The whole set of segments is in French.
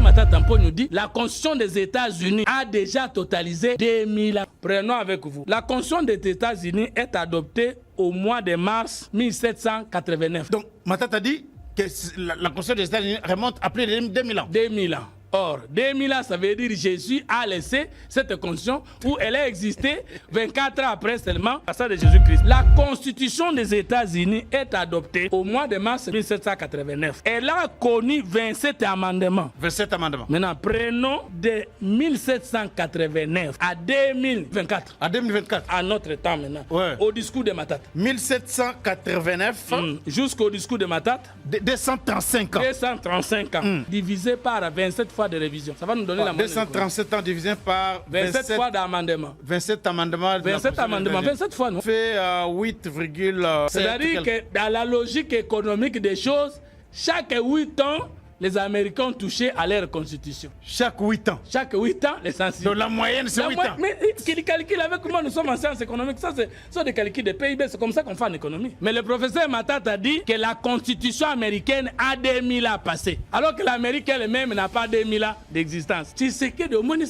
Matata Mponyo dit la Constitution des États-Unis a déjà totalisé 2000 ans. Prenons avec vous. La Constitution des États-Unis est adoptée au mois de mars 1789. Donc, Matata dit que la Constitution des États-Unis remonte à plus de 2000 ans. 2000 ans. Or, 2000 ans, ça veut dire que Jésus a laissé cette constitution où elle a existé 24 ans après seulement la passage de Jésus-Christ. La Constitution des États-Unis est adoptée au mois de mars 1789. Elle a connu 27 amendements. 27 amendements. Maintenant, prenons de 1789 à 2024. À 2024. À notre temps maintenant. Ouais. Au discours de Matata. 1789. Jusqu'au discours de Matata. 235 ans. 235 ans. Divisé par 27 fois de révision. Ça va nous donner la moyenne. 237 ans divisé par 27 fois d'amendement. 27 amendements. 27 amendements. 27 fois, non? Fait 8,7. C'est-à-dire que dans la logique économique des choses, chaque 8 ans, les Américains ont touché à leur constitution. Chaque 8 ans. Chaque 8 ans, les sensibles. Donc la moyenne, c'est 8 ans. Mais qui calcule avec moi, nous sommes en sciences économiques. Ça, c'est des calculs de PIB. C'est comme ça qu'on fait en économie. Mais le professeur Matata dit que la constitution américaine a 2000 ans passé. Alors que l'Amérique elle-même n'a pas 2000 ans d'existence. Tu sais que de moyenne,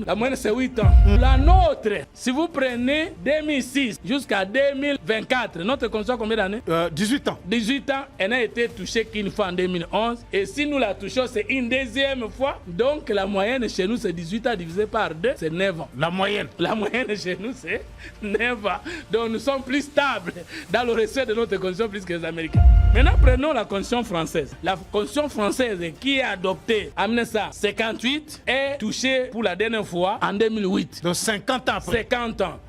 la moyenne, c'est 8 ans. La nôtre, si vous prenez 2006 jusqu'à 2024, notre constitution, combien d'années? 18 ans. 18 ans, elle n'a été touchée qu'une fois en 2011. Et si nous la touchons, c'est une deuxième fois. Donc la moyenne chez nous, c'est 18 ans divisé par 2, c'est 9 ans. La moyenne. La moyenne chez nous, c'est 9 ans. Donc nous sommes plus stables dans le respect de notre constitution plus que les Américains. Maintenant, prenons la constitution française. La constitution française qui est adoptée en 1958 est touchée pour la dernière fois en 2008. Donc 50 ans après. 50 ans.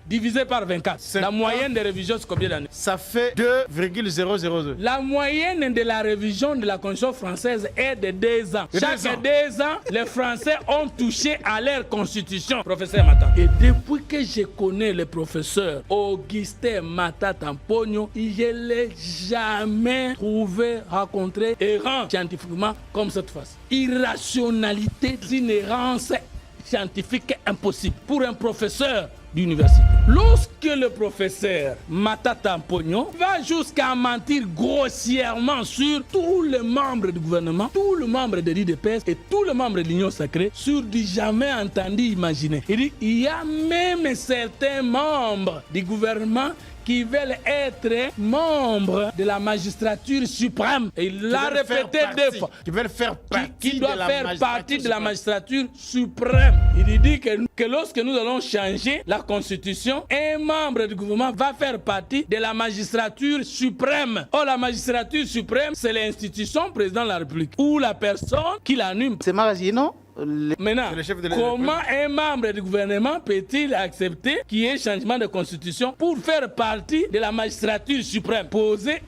Divisé par 24. La moyenne de révision, c'est combien d'années? Ça fait 2,002. La moyenne de la révision de la Constitution française est de 2 ans. Chaque 2 ans, les Français ont touché à leur constitution. Professeur Matata. Et depuis que je connais le professeur Augustin Matata Mponyo, je ne l'ai jamais trouvé, rencontré, errant scientifiquement comme cette fois. Irrationalité d'inhérence scientifique impossible pour un professeur d'université. Lorsque le professeur Matata Mponyo va jusqu'à mentir grossièrement sur tous les membres du gouvernement, tous les membres de l'IDPS et tous les membres de l'Union sacrée, sur du jamais entendu imaginé. Il dit, il y a même certains membres du gouvernement qui veulent être membres de la magistrature suprême. Et il l'a répété 2 fois. Qui veulent faire partie qui doit faire partie de la magistrature suprême. Il dit que lorsque nous allons changer la constitution, un membre du gouvernement va faire partie de la magistrature suprême. Or, la magistrature suprême, c'est l'institution président de la République ou la personne qui l'anime. C'est Marazino. Maintenant, comment un membre du gouvernement peut-il accepter qu'il y ait changement de constitution pour faire partie de la magistrature suprême?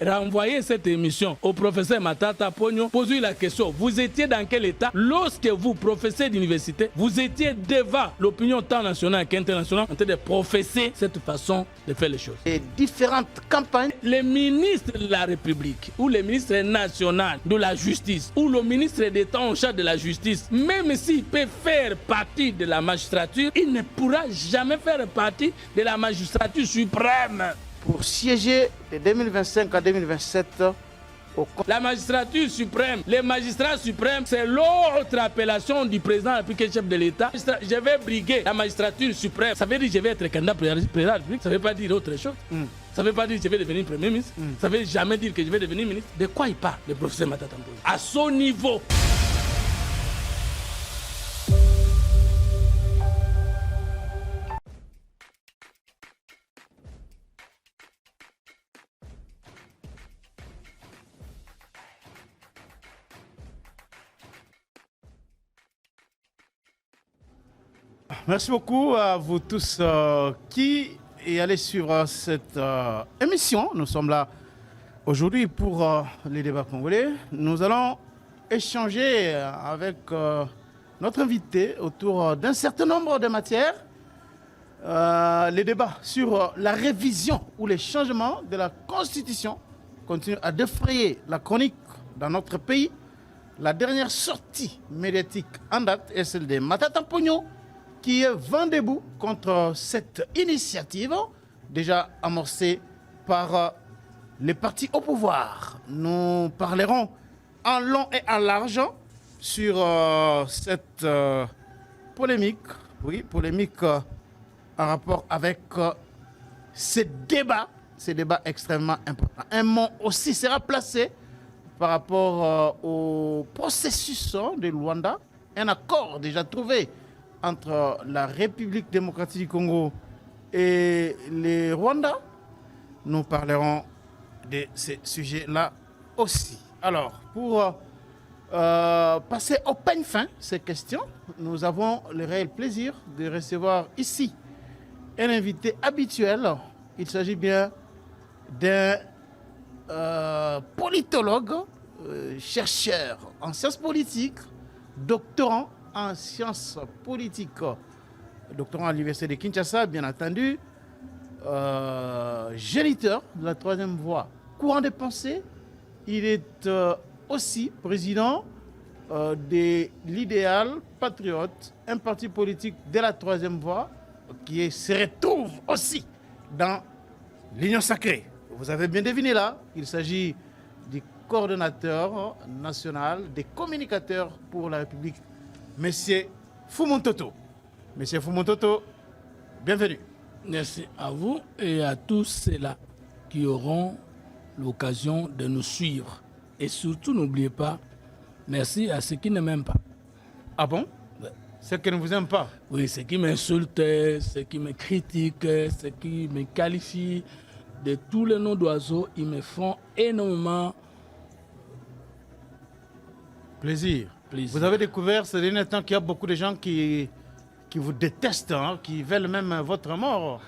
Renvoyer cette émission au professeur Matata Mponyo, posez-lui la question. Vous étiez dans quel état lorsque vous, professeur d'université, vous étiez devant l'opinion tant nationale qu'internationale en train de professer cette façon de faire les choses? Et différentes campagnes. Les ministres de la République ou le ministre national de la justice ou le ministre d'État en charge de la justice, même s'il peut faire partie de la magistrature, il ne pourra jamais faire partie de la magistrature suprême. Pour siéger de 2025 à 2027 la magistrature suprême, les magistrats suprêmes, c'est l'autre appellation du président de la République, chef de l'État. Je vais briguer la magistrature suprême. Ça veut dire que je vais être candidat pour la République. Ça ne veut pas dire autre chose. Ça ne veut pas dire que je vais devenir Premier ministre. Ça ne veut jamais dire que je vais devenir ministre. De quoi il parle, le professeur Matata Mponyo? À son niveau. Merci beaucoup à vous tous qui allez suivre cette émission. Nous sommes là aujourd'hui pour les débats congolais. Nous allons échanger avec notre invité autour d'un certain nombre de matières. Les débats sur la révision ou les changements de la Constitution continuent à défrayer la chronique dans notre pays. La dernière sortie médiatique en date est celle de Matata Mponyo, qui est vent debout contre cette initiative déjà amorcée par les partis au pouvoir. Nous parlerons en long et en large sur cette polémique, en rapport avec ces débats extrêmement importants. Un mot aussi sera placé par rapport au processus de Luanda, un accord déjà trouvé entre la République démocratique du Congo et le Rwanda. Nous parlerons de ces sujets-là aussi. Alors, pour passer au peigne fin ces questions, nous avons le réel plaisir de recevoir ici un invité habituel. Il s'agit bien d'un politologue, chercheur en sciences politiques, doctorant en sciences politiques, doctorant à l'université de Kinshasa, bien entendu, géniteur de la troisième voie, courant de pensée. Il est aussi président de l'Idéal Patriote, un parti politique de la troisième voie qui se retrouve aussi dans l'Union sacrée. Vous avez bien deviné là, il s'agit du coordonnateur national des communicateurs pour la République, M. Fumontoto. Monsieur Fumontoto, bienvenue. Merci à vous et à tous ceux-là qui auront l'occasion de nous suivre. Et surtout, n'oubliez pas, merci à ceux qui ne m'aiment pas. Ah bon? Ouais. Ceux qui ne vous aiment pas? Oui, ceux qui m'insultent, ceux qui me critiquent, ceux qui me qualifient de tous les noms d'oiseaux, ils me font énormément plaisir. Vous avez découvert ces derniers temps qu'il y a beaucoup de gens qui vous détestent, hein, qui veulent même votre mort.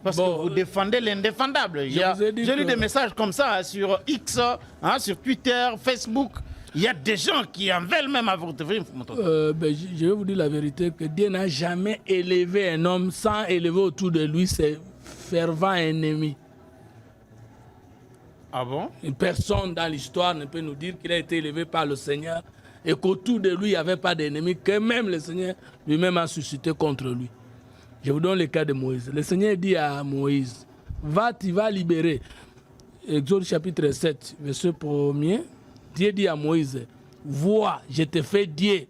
Parce que vous défendez l'indéfendable. J'ai lu des messages comme ça sur X, hein, sur Twitter, Facebook. Il y a des gens qui en veulent même à votre vie. Je vais vous dire la vérité, que Dieu n'a jamais élevé un homme sans élever autour de lui ses fervents ennemis. Ah bon? Une personne dans l'histoire ne peut nous dire qu'il a été élevé par le Seigneur et qu'autour de lui, il n'y avait pas d'ennemis, que même le Seigneur lui-même a suscité contre lui. Je vous donne le cas de Moïse. Le Seigneur dit à Moïse, va, tu vas libérer. Exode chapitre 7, verset 1er. Dieu dit à Moïse, vois, je te fais Dieu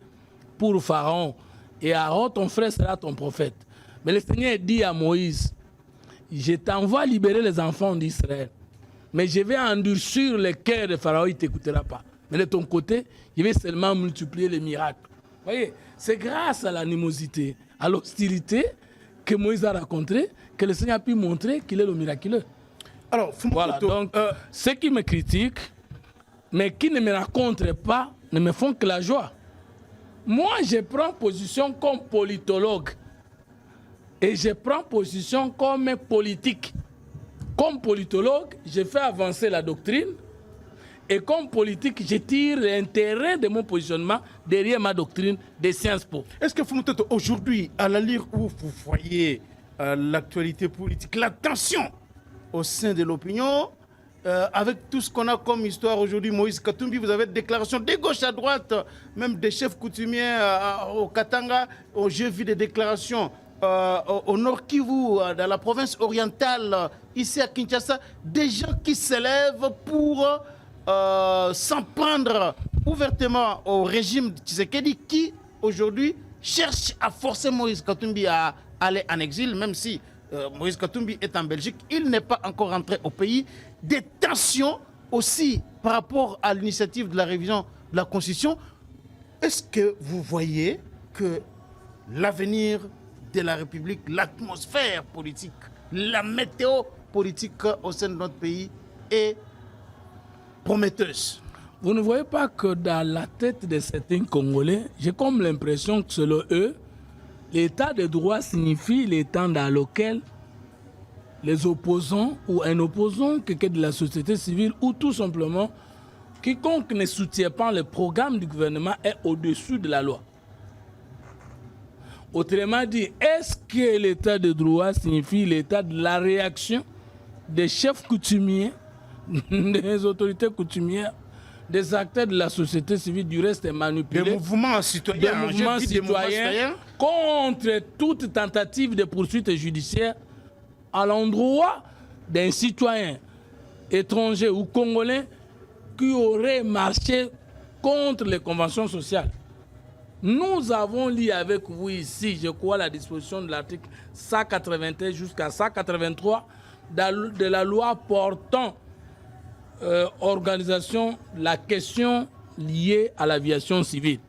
pour Pharaon, et Aaron, ton frère, sera ton prophète. Mais le Seigneur dit à Moïse, je t'envoie libérer les enfants d'Israël, mais je vais endurcir le cœur de Pharaon, il ne t'écoutera pas. Mais de ton côté, je vais seulement multiplier les miracles. Vous voyez, c'est grâce à l'animosité, à l'hostilité que Moïse a rencontré, que le Seigneur a pu montrer qu'il est le miraculeux. Alors, voilà, donc ceux qui me critiquent, mais qui ne me rencontrent pas, ne me font que la joie. Moi, je prends position comme politologue et je prends position comme politique. Comme politologue, je fais avancer la doctrine et comme politique, je tire l'intérêt de mon positionnement derrière ma doctrine des Sciences Po. Est-ce que Fumontoto, aujourd'hui, à la lire où vous voyez l'actualité politique, la tension au sein de l'opinion, avec tout ce qu'on a comme histoire aujourd'hui, Moïse Katumbi, vous avez des déclarations de gauche à droite, même des chefs coutumiers au Katanga, j'ai vu des déclarations au Nord Kivu, dans la province orientale, ici à Kinshasa, des gens qui s'élèvent pour s'en prendre ouvertement au régime de Tshisekedi qui, aujourd'hui, cherche à forcer Moïse Katumbi à aller en exil, même si Moïse Katumbi est en Belgique, il n'est pas encore rentré au pays. Des tensions aussi par rapport à l'initiative de la révision de la Constitution. Est-ce que vous voyez que l'avenir de la République, l'atmosphère politique, la météo politique au sein de notre pays est prometteuse? Vous ne voyez pas que dans la tête de certains Congolais, j'ai comme l'impression que selon eux, l'état de droit signifie l'état dans lequel les opposants ou un opposant, quelqu'un de la société civile ou tout simplement quiconque ne soutient pas le programme du gouvernement est au-dessus de la loi. Autrement dit, est-ce que l'état de droit signifie l'état de la réaction des chefs coutumiers, des autorités coutumières, des acteurs de la société civile, du reste est manipulé. Des mouvements citoyens, contre toute tentative de poursuite judiciaire à l'endroit d'un citoyen étranger ou congolais qui aurait marché contre les conventions sociales. Nous avons lu avec vous ici, je crois, la disposition de l'article 181 jusqu'à 183 de la loi portant organisation la question liée à l'aviation civile.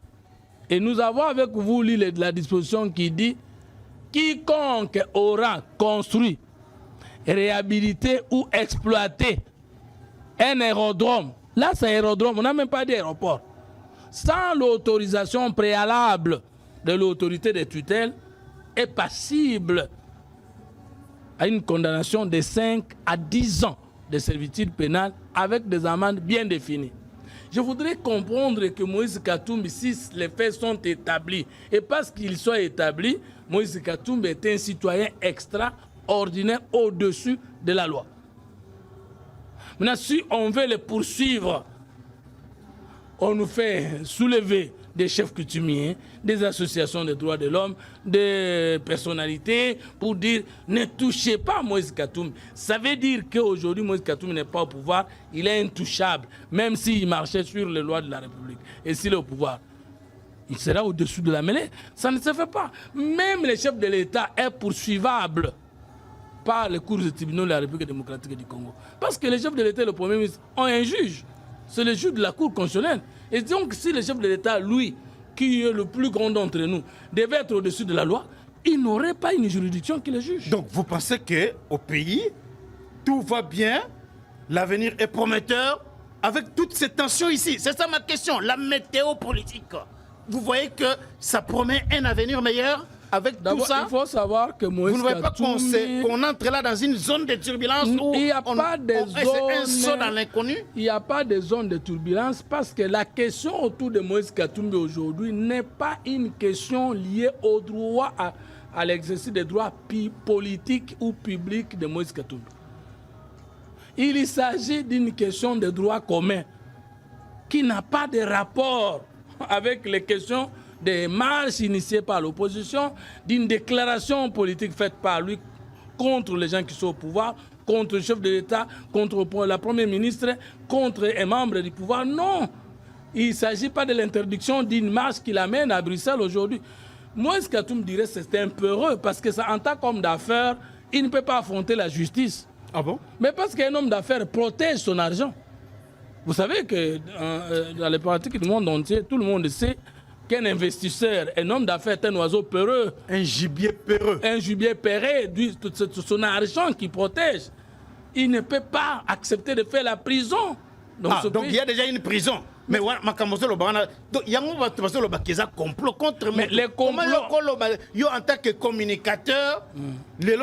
Et nous avons avec vous lu la disposition qui dit quiconque aura construit, réhabilité ou exploité un aérodrome, là c'est aérodrome, on n'a même pas d'aéroport, sans l'autorisation préalable de l'autorité de tutelle, est passible à une condamnation de 5 à 10 ans de servitude pénale avec des amendes bien définies. Je voudrais comprendre que Moïse Katumbi, si les faits sont établis, et parce qu'ils soient établis, Moïse Katumbi est un citoyen extraordinaire au-dessus de la loi. Maintenant, si on veut les poursuivre, on nous fait soulever des chefs coutumiers, des associations de droits de l'homme, des personnalités, pour dire ne touchez pas Moïse Katumbi. Ça veut dire qu'aujourd'hui, Moïse Katumbi n'est pas au pouvoir, il est intouchable, même s'il marchait sur les lois de la République. Et s'il est au pouvoir, il sera au-dessus de la mêlée. Ça ne se fait pas. Même le chef de l'État est poursuivable par les cours de tribunaux de la République démocratique du Congo. Parce que le chef de l'État et le Premier ministre ont un juge. C'est le juge de la Cour constitutionnelle. Et donc, si le chef de l'État, lui, qui est le plus grand d'entre nous, devait être au-dessus de la loi, il n'aurait pas une juridiction qui le juge. Donc, vous pensez qu'au pays, tout va bien, l'avenir est prometteur, avec toutes ces tensions ici? C'est ça ma question, la météo politique. Vous voyez que ça promet un avenir meilleur avec tout ça? Il faut savoir que Moïse Vous ne voyez pas Katumbi, qu'on entre là dans une zone de turbulence où il n'y a pas de zone. C'est un saut dans l'inconnu? Il n'y a pas de zone de turbulence parce que la question autour de Moïse Katumbi aujourd'hui n'est pas une question liée au droit à l'exercice des droits politiques ou publics de Moïse Katumbi. Il s'agit d'une question de droit commun qui n'a pas de rapport avec les questions des marches initiées par l'opposition, d'une déclaration politique faite par lui contre les gens qui sont au pouvoir, contre le chef de l'État, contre la Première ministre, contre un membre du pouvoir. Non, il ne s'agit pas de l'interdiction d'une marche qui l'amène à Bruxelles aujourd'hui. Moïse Katumbi dirait que c'est un peu heureux parce que ça, en tant qu'homme d'affaires, il ne peut pas affronter la justice. Ah bon? Mais parce qu'un homme d'affaires protège son argent. Vous savez que dans les pratiques du monde entier, tout le monde sait qu'un investisseur, un homme d'affaires est un oiseau peureux. Un gibier peureux. Un gibier peureux, son argent qui protège. Il ne peut pas accepter de faire la prison. Donc il y a déjà une prison. Mais il y a un complot contre moi. Les complots... En tant que communicateur, les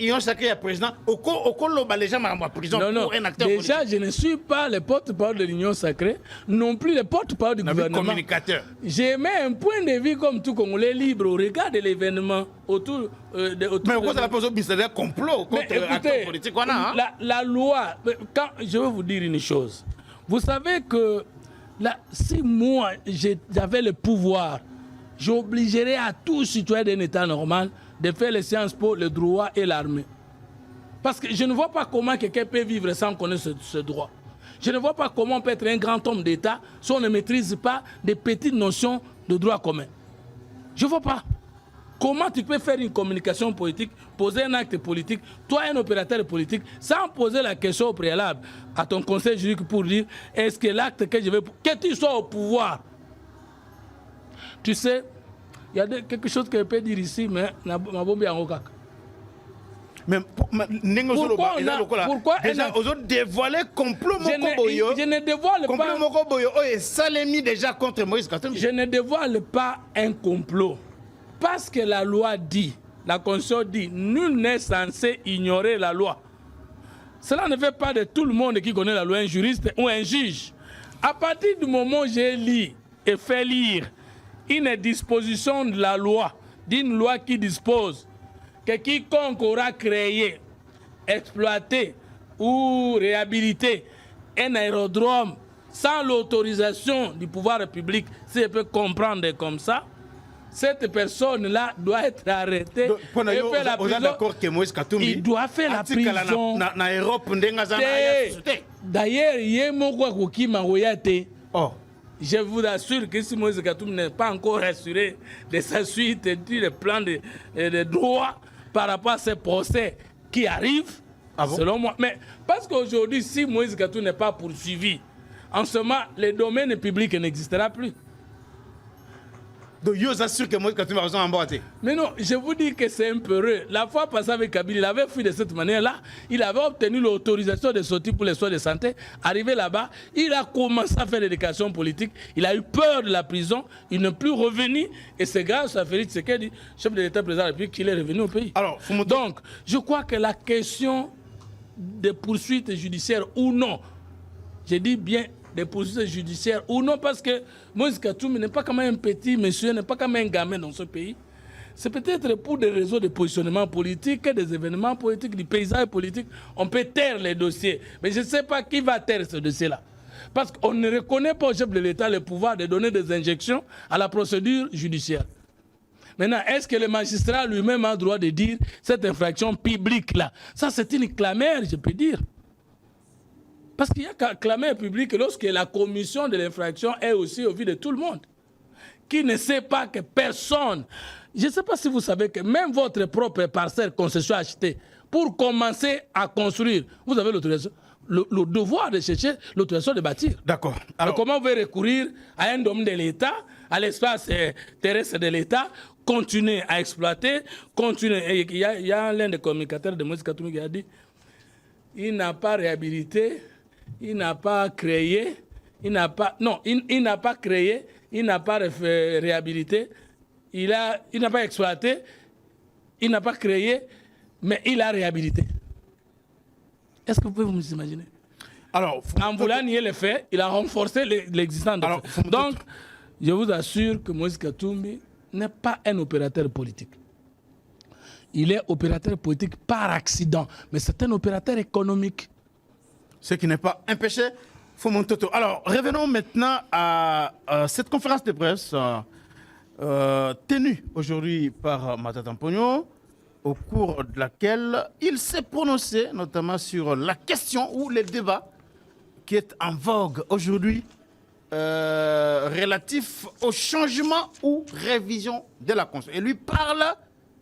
gens sacré président, les gens en prison pour un acteur politique. Déjà, je ne suis pas le porte-parole de l'Union sacrée, non plus le porte-parole du gouvernement. Communicateur. J'ai mis un point de vue comme tout Congolais libre au regard de l'événement autour mais pourquoi ça n'a pas besoin d'un complot contre l'acteur politique? La loi, quand je vais vous dire une chose. Vous savez que si moi j'avais le pouvoir, j'obligerais à tout citoyen d'un État normal de faire les sciences pour le droit et l'armée. Parce que je ne vois pas comment quelqu'un peut vivre sans connaître ce droit. Je ne vois pas comment on peut être un grand homme d'État si on ne maîtrise pas des petites notions de droit commun. Je ne vois pas. Comment tu peux faire une communication politique, poser un acte politique, toi un opérateur politique, sans poser la question au préalable à ton conseil juridique pour dire est-ce que l'acte que je veux... Que tu sois au pouvoir. Tu sais, il y a quelque chose que je peux dire ici, mais ma bombe est en Okak. Mais pourquoi aujourd'hui dévoiler complot Mokoboyo? Je ne dévoile pas... Complot Mokoboyo est salémi déjà contre Moïse Katumbi. Je ne dévoile pas un complot. Parce que la loi dit, la Constitution dit, nul n'est censé ignorer la loi. Cela ne fait pas de tout le monde qui connaît la loi un juriste ou un juge. À partir du moment où j'ai lu et fait lire une disposition de la loi, d'une loi qui dispose que quiconque aura créé, exploité ou réhabilité un aérodrome sans l'autorisation du pouvoir public, si je peux comprendre comme ça, cette personne-là doit être arrêtée et faire la prison. Il doit faire la prison. D'ailleurs, il y a un mot qui m'a dit. Je vous assure que si Moïse Katumbi n'est pas encore rassuré de sa suite et du plan de droit par rapport à ces procès qui arrivent, selon moi. Mais parce qu'aujourd'hui, si Moïse Katumbi n'est pas poursuivi, en ce moment, le domaine public n'existera plus. Donc, vous assure que Moïse Katumbi a besoin d'emboîter. Mais non, je vous dis que c'est un peu heureux. La fois passée avec Kabila, il avait fui de cette manière-là. Il avait obtenu l'autorisation de sortir pour les soins de santé. Arrivé là-bas, il a commencé à faire l'éducation politique. Il a eu peur de la prison. Il n'est plus revenu. Et c'est grâce à Félix Tshisekedi, chef de l'État président de la République, qu'il est revenu au pays. Alors, donc, je crois que la question des poursuites judiciaires ou non, je dis bien des poursuites judiciaires ou non, parce que Moïse Katumbi n'est pas comme un petit monsieur, n'est pas comme un gamin dans ce pays. C'est peut-être pour des réseaux de positionnement politique, des événements politiques, du paysage politique, on peut taire les dossiers. Mais je ne sais pas qui va taire ce dossier-là. Parce qu'on ne reconnaît pas au chef de l'État le pouvoir de donner des injections à la procédure judiciaire. Maintenant, est-ce que le magistrat lui-même a le droit de dire cette infraction publique-là? Ça, c'est une clameur, je peux dire. Parce qu'il y a qu'à clamer public lorsque la commission de l'infraction est aussi au vu de tout le monde. Qui ne sait pas que personne... Je ne sais pas si vous savez que même votre propre parcelle concession achetée, pour commencer à construire, vous avez l'autorisation, le devoir de chercher l'autorisation de bâtir. D'accord. Alors comment vous pouvez recourir à un domaine de l'État, à l'espace terrestre de l'État, continuer à exploiter, continuer... Il y a l'un des communicateurs de Moïse Katumbi qui a dit il n'a pas réhabilité, il n'a pas créé, il n'a pas créé, il n'a pas réhabilité, il n'a pas exploité, il n'a pas créé, mais il a réhabilité. Est-ce que vous pouvez vous imaginer? Alors, en voulant nier les faits, il a renforcé l'existence de faits. Donc, je vous assure que Moïse Katumbi n'est pas un opérateur politique. Il est opérateur politique par accident, mais c'est un opérateur économique. Ce qui n'est pas un péché, Fumontoto. Alors, revenons maintenant à cette conférence de presse tenue aujourd'hui par Matata Mponyo, au cours de laquelle il s'est prononcé notamment sur la question ou le débat qui est en vogue aujourd'hui relatif au changement ou révision de la Constitution. Il lui parle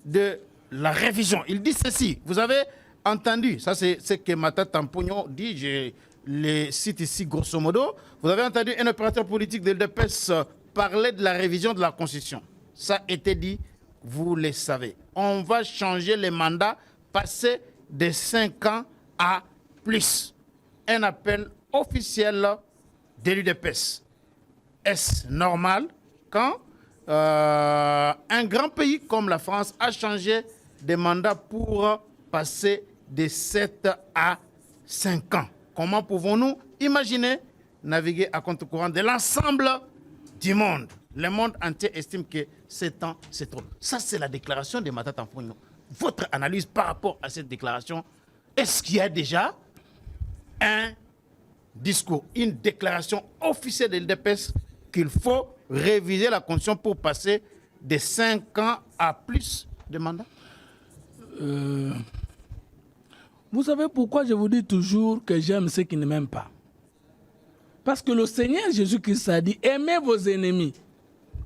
de la révision. Il dit ceci, vous avez entendu, ça c'est ce que Matata Mponyo dit, je le cite ici grosso modo, vous avez entendu un opérateur politique de l'UDPS parler de la révision de la Constitution. Ça a été dit, vous le savez. On va changer les mandats, passer de 5 ans à plus. Un appel officiel de l'UDPS. Est-ce normal quand un grand pays comme la France a changé des mandats pour passer de 7 à 5 ans? Comment pouvons-nous imaginer naviguer à contre-courant de l'ensemble du monde? Le monde entier estime que 7 ans, c'est trop. Ça, c'est la déclaration de Matata Mponyo. Votre analyse par rapport à cette déclaration, est-ce qu'il y a déjà un discours, une déclaration officielle de l'UDPS qu'il faut réviser la Constitution pour passer de 5 ans à plus de mandats? Vous savez pourquoi je vous dis toujours que j'aime ceux qui ne m'aiment pas? Parce que le Seigneur Jésus-Christ a dit, aimez vos ennemis,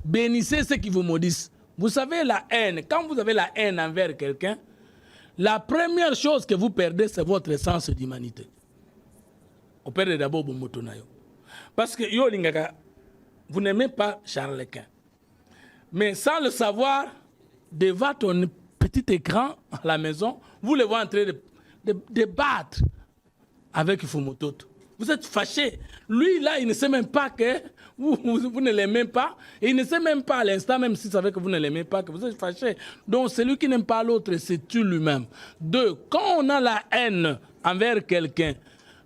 bénissez ceux qui vous maudissent. Vous savez la haine, quand vous avez la haine envers quelqu'un, la première chose que vous perdez, c'est votre sens d'humanité. Vous perdez d'abord vos motonayo. Parce que yo lingaka, vous n'aimez pas Charles Quint. Mais sans le savoir, devant ton petit écran à la maison, vous le voyez en train de débattre avec Fumototo. Vous êtes fâché. Lui, là, il ne sait même pas que vous ne l'aimez pas. Et il ne sait même pas à l'instant, même s'il savait que vous ne l'aimez pas, que vous êtes fâché. Donc, celui qui n'aime pas l'autre, c'est tu lui-même. Deux, quand on a la haine envers quelqu'un,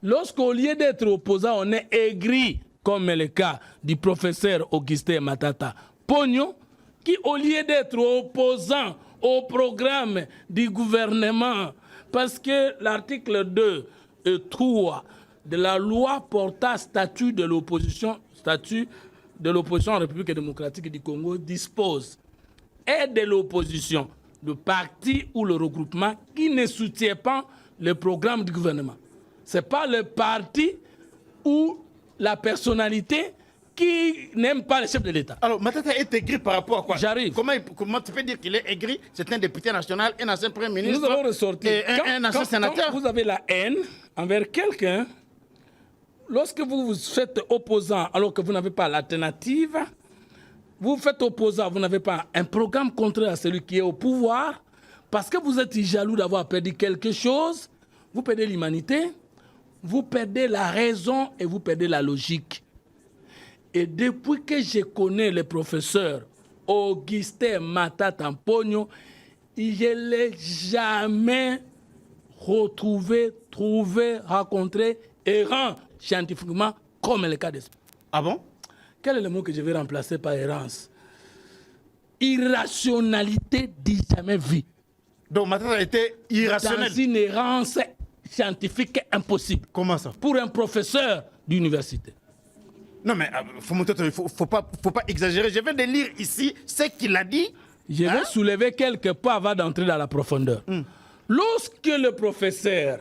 lorsqu'au lieu d'être opposant, on est aigri, comme le cas du professeur Augustin Matata Mponyo, qui, au lieu d'être opposant au programme du gouvernement, parce que l'article 2 et 3 de la loi portant statut de l'opposition en République démocratique du Congo dispose et de l'opposition, le parti ou le regroupement qui ne soutient pas le programme du gouvernement. Ce n'est pas le parti ou la personnalité qui n'aime pas le chef de l'État. Alors, Matata est aigri par rapport à quoi? J'arrive. Comment tu peux dire qu'il est aigri? C'est un député national, un ancien premier ministre. Nous allons ressortir. Et un ancien sénateur. Quand vous avez la haine envers quelqu'un, lorsque vous vous faites opposant alors que vous n'avez pas l'alternative, vous faites opposant, vous n'avez pas un programme contraire à celui qui est au pouvoir, parce que vous êtes jaloux d'avoir perdu quelque chose, vous perdez l'humanité, vous perdez la raison et vous perdez la logique. Et depuis que je connais le professeur Augustin Matata Mponyo, je ne l'ai jamais retrouvé, rencontré, errant scientifiquement comme le cas d'esprit. Ah bon? Quel est le mot que je vais remplacer par errance? Irrationalité du jamais vu. Donc Matata était irrationnel. Dans une errance scientifique impossible. Comment ça? Pour un professeur d'université. Non mais il ne faut pas exagérer. Je vais de lire ici ce qu'il a dit. Je vais soulever quelques points avant d'entrer dans la profondeur. Lorsque le professeur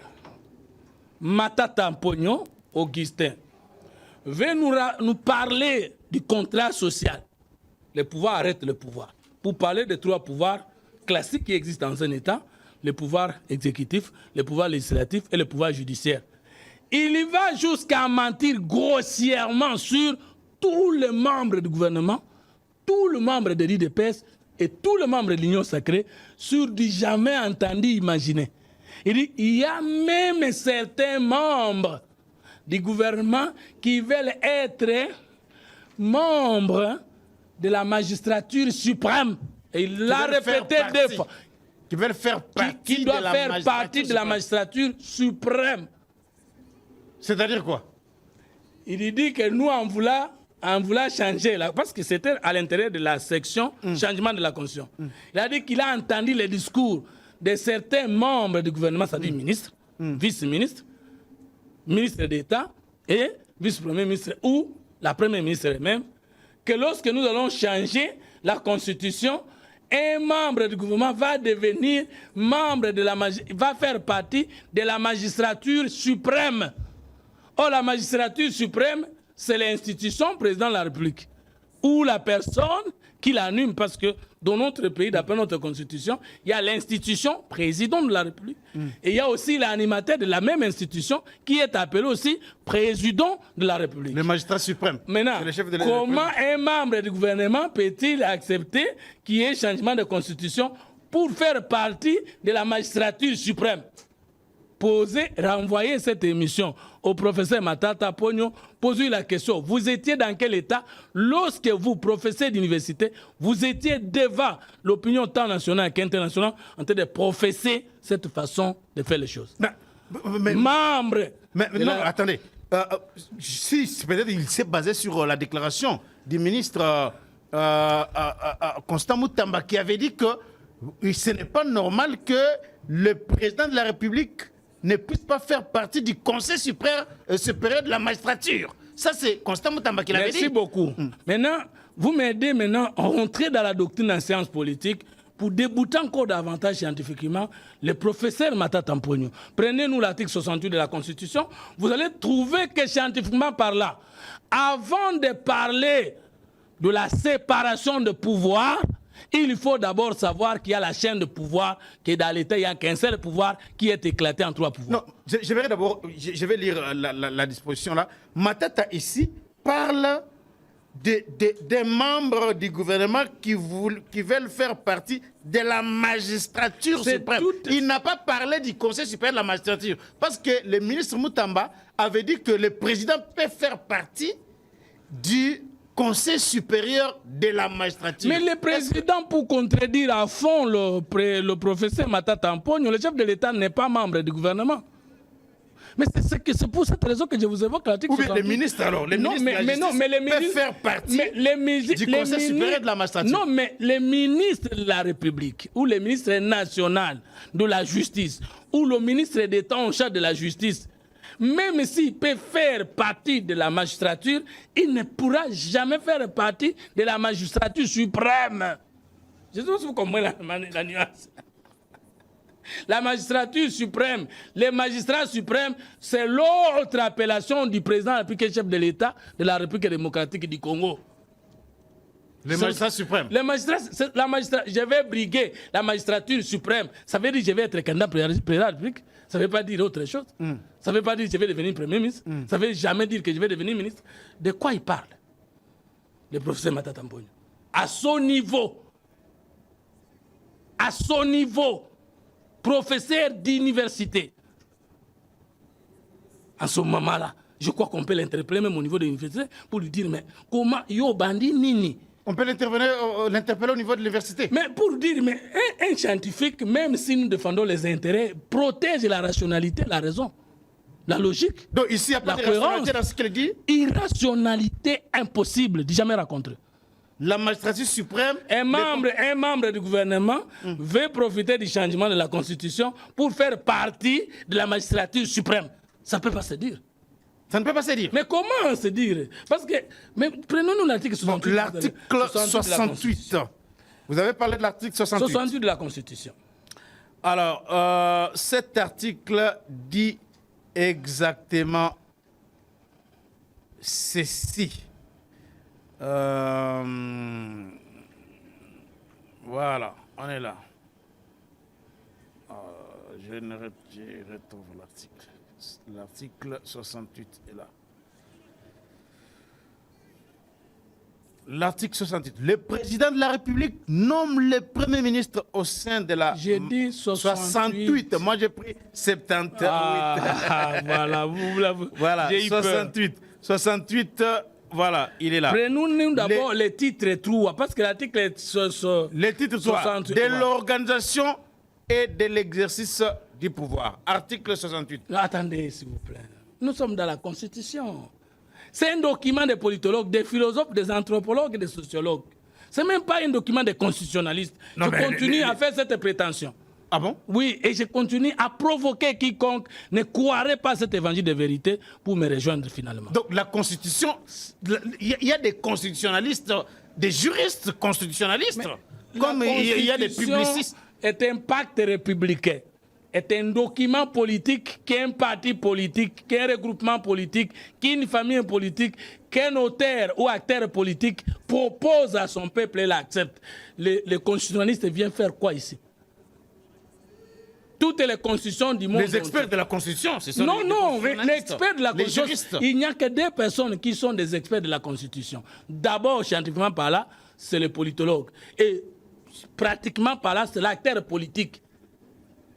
Matata Mponyo, Augustin, veut nous parler du contrat social, le pouvoir arrête le pouvoir. Pour parler des trois pouvoirs classiques qui existent dans un État, le pouvoir exécutif, le pouvoir législatif et le pouvoir judiciaire. Il y va jusqu'à mentir grossièrement sur tous les membres du gouvernement, tous les membres de l'IDPS et tous les membres de l'Union sacrée sur du jamais entendu imaginé. Il dit il y a même certains membres du gouvernement qui veulent être membres de la magistrature suprême. Et il l'a répété deux fois. Qui veulent faire partie qui doit faire partie de la magistrature suprême. C'est-à-dire quoi? Il dit que nous, on voulait changer, là, parce que c'était à l'intérieur de la section changement de la Constitution. Il a dit qu'il a entendu les discours de certains membres du gouvernement, c'est-à-dire ministres, vice-ministres, ministres d'État et vice-premier ministre ou la première ministre elle-même, que lorsque nous allons changer la Constitution, un membre du gouvernement va devenir membre de va faire partie de la magistrature suprême. Or, la magistrature suprême, c'est l'institution président de la République ou la personne qui l'anime, parce que dans notre pays, d'après notre constitution, il y a l'institution président de la République et il y a aussi l'animateur de la même institution qui est appelé aussi président de la République. Le magistrat suprême. Maintenant, comment un membre du gouvernement peut-il accepter qu'il y ait changement de constitution pour faire partie de la magistrature suprême? Renvoyer cette émission au professeur Matata Mponyo, posez-lui la question. Vous étiez dans quel état lorsque vous, professeur d'université, vous étiez devant l'opinion tant nationale qu'internationale en train de professer cette façon de faire les choses? Attendez. Si peut-être il s'est basé sur la déclaration du ministre Constant Mutamba qui avait dit que ce n'est pas normal que le président de la République ne puisse pas faire partie du Conseil supérieur de la magistrature. Ça, c'est Constant Mutamba qui l'avait dit. Merci beaucoup. Maintenant, vous m'aidez à rentrer dans la doctrine en sciences politiques pour débouter encore davantage scientifiquement le professeur Matata Mponyo. Prenez-nous l'article 68 de la Constitution, vous allez trouver que scientifiquement parlant, avant de parler de la séparation de pouvoir, il faut d'abord savoir qu'il y a la chaîne de pouvoir, que dans l'État, il n'y a qu'un seul pouvoir qui est éclaté en trois pouvoirs. Non, je vais lire la disposition là. Matata ici parle des membres du gouvernement qui veulent faire partie de la magistrature suprême. Il n'a pas parlé du Conseil supérieur de la magistrature. Parce que le ministre Mutamba avait dit que le président peut faire partie du Conseil supérieur de la magistrature. Mais le président, pour contredire à fond le professeur Matata Mponyo, le chef de l'État n'est pas membre du gouvernement. Mais c'est pour cette raison que je vous évoque l'article 68. Ou bien les ministres alors, les ministres peuvent faire partie du Conseil supérieur de la magistrature. Non, mais les ministres de la République, ou les ministres nationaux de la justice, ou le ministre d'État en charge de la justice, même s'il peut faire partie de la magistrature, il ne pourra jamais faire partie de la magistrature suprême. Je sais pas si vous comprenez la nuance. La magistrature suprême, les magistrats suprêmes, c'est l'autre appellation du président de la République, chef de l'État de la République démocratique du Congo. Les magistrats suprêmes. Les magistrats, je vais briguer la magistrature suprême. Ça veut dire que je vais être candidat président de la République. Ça ne veut pas dire autre chose. Ça ne veut pas dire que je vais devenir Premier ministre. Ça ne veut jamais dire que je vais devenir ministre. De quoi il parle, le professeur Matata Mponyo? À son niveau, professeur d'université. En ce moment-là, je crois qu'on peut l'interpeller même au niveau de l'université pour lui dire, mais comment yo bandi nini? On peut l'interpeller au niveau de l'université. Mais pour dire, mais un scientifique, même si nous défendons les intérêts, protège la rationalité, la raison, la logique. Donc ici, il n'y a pas de rationalité dans ce qu'il dit. Irrationalité impossible, jamais rencontrée. La magistrature suprême... Un membre du gouvernement veut profiter du changement de la Constitution pour faire partie de la magistrature suprême. Ça ne peut pas se dire. Ça ne peut pas se dire. Mais comment se dire? Parce que, mais prenons-nous l'article 68. L'article 68. Vous avez parlé de l'article 68. 68 de la Constitution. Alors, cet article dit exactement ceci. Voilà, on est là. Je retrouve l'article. L'article 68 est là. L'article 68. Le président de la République nomme le Premier ministre au sein de la... J'ai dit 68. Moi, j'ai pris 78. Voilà, 68. 68, voilà, il est là. Prenons-nous d'abord les titres 3, parce que l'article est les titres 68. De l'organisation et de l'exercice du pouvoir. Article 68. Attendez, s'il vous plaît. Nous sommes dans la Constitution. C'est un document des politologues, des philosophes, des anthropologues et des sociologues. Ce n'est même pas un document des constitutionnalistes. Je continue à faire cette prétention. Ah bon? Oui, et je continue à provoquer quiconque ne croirait pas cet évangile de vérité pour me rejoindre finalement. Donc la Constitution, il y a des constitutionnalistes, des juristes constitutionnalistes, comme il y a des publicistes. Est un pacte républicain, est un document politique qu'un parti politique, qu'un regroupement politique, qu'une famille politique, qu'un auteur ou acteur politique propose à son peuple et l'accepte. Les constitutionnalistes viennent faire quoi ici? Toutes les constitutions du monde. Les experts de la Constitution, c'est ça? Non, les experts de la Constitution. Juristes. Il n'y a que deux personnes qui sont des experts de la Constitution. D'abord, scientifiquement par là, c'est le politologue. Et pratiquement par là, c'est l'acteur politique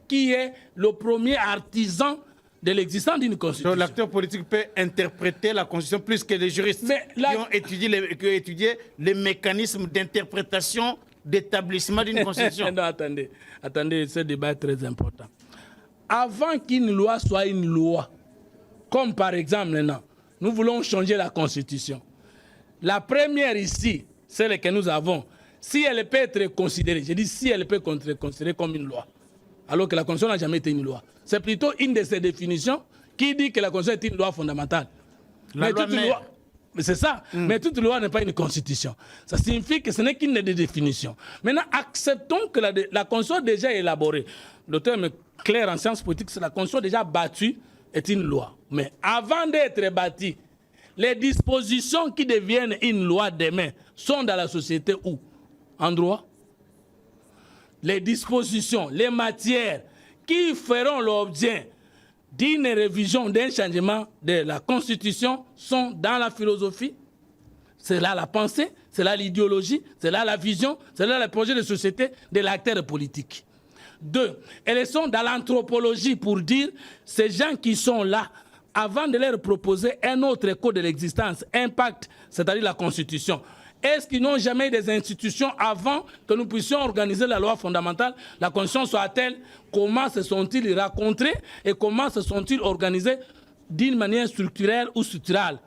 qui est le premier artisan de l'existence d'une Constitution. Donc l'acteur politique peut interpréter la Constitution plus que les juristes qui ont étudié les mécanismes d'interprétation, d'établissement d'une Constitution. Non, attendez, ce débat est très important. Avant qu'une loi soit une loi, comme par exemple maintenant, nous voulons changer la Constitution. La première ici, celle que nous avons, si elle peut être considérée, je dis si elle peut être considérée comme une loi, alors que la Constitution n'a jamais été une loi. C'est plutôt une de ces définitions qui dit que la Constitution est une loi fondamentale. C'est ça. Mais toute loi n'est pas une constitution. Ça signifie que ce n'est qu'une des définitions. Maintenant, acceptons que la Constitution déjà élaborée. Le terme clair en sciences politiques, c'est la Constitution déjà battue est une loi. Mais avant d'être bâtie, les dispositions qui deviennent une loi demain sont dans la société où? En droit? Les dispositions, les matières qui feront l'objet d'une révision, d'un changement de la Constitution sont dans la philosophie, c'est là la pensée, c'est là l'idéologie, c'est là la vision, c'est là le projet de société de l'acteur politique. 2, elles sont dans l'anthropologie pour dire ces gens qui sont là, avant de leur proposer un autre code de l'existence, un pacte, c'est-à-dire la Constitution. Est-ce qu'ils n'ont jamais des institutions avant que nous puissions organiser la loi fondamentale? La Constitution soit-elle? Comment se sont-ils rencontrés et comment se sont-ils organisés d'une manière structurelle ou structurale?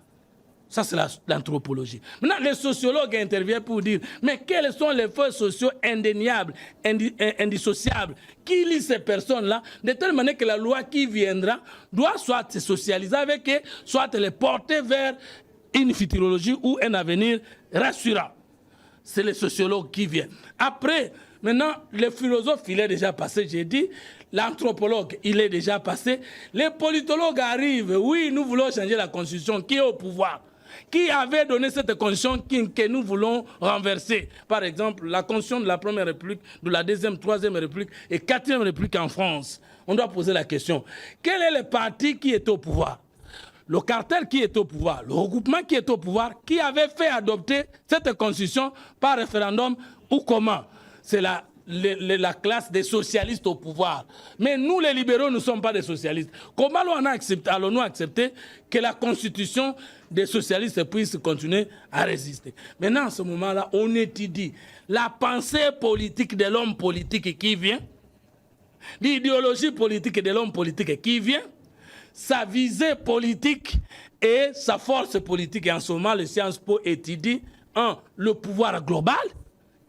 Ça, c'est l'anthropologie. Maintenant, les sociologues interviennent pour dire, mais quels sont les faits sociaux indéniables, indissociables? Qui lit ces personnes-là de telle manière que la loi qui viendra doit soit se socialiser avec eux, soit les porter vers une futurologie ou un avenir rassurant. C'est les sociologues qui viennent. Après, Maintenant, le philosophe, il est déjà passé, j'ai dit. L'anthropologue, il est déjà passé. Les politologues arrivent. Oui, nous voulons changer la constitution. Qui est au pouvoir? Qui avait donné cette constitution que nous voulons renverser? Par exemple, la constitution de la Première République, de la Deuxième, Troisième République et Quatrième République en France. On doit poser la question. Quel est le parti qui est au pouvoir? Le cartel qui est au pouvoir, le regroupement qui est au pouvoir, qui avait fait adopter cette constitution par référendum ou comment? C'est la classe des socialistes au pouvoir. Mais nous, les libéraux, ne sommes pas des socialistes. Comment allons-nous accepter que la constitution des socialistes puisse continuer à résister? Maintenant, à ce moment-là, on étudie la pensée politique de l'homme politique qui vient, l'idéologie politique de l'homme politique qui vient, sa visée politique et sa force politique. Et en ce moment, les Sciences Po étudient, le pouvoir global,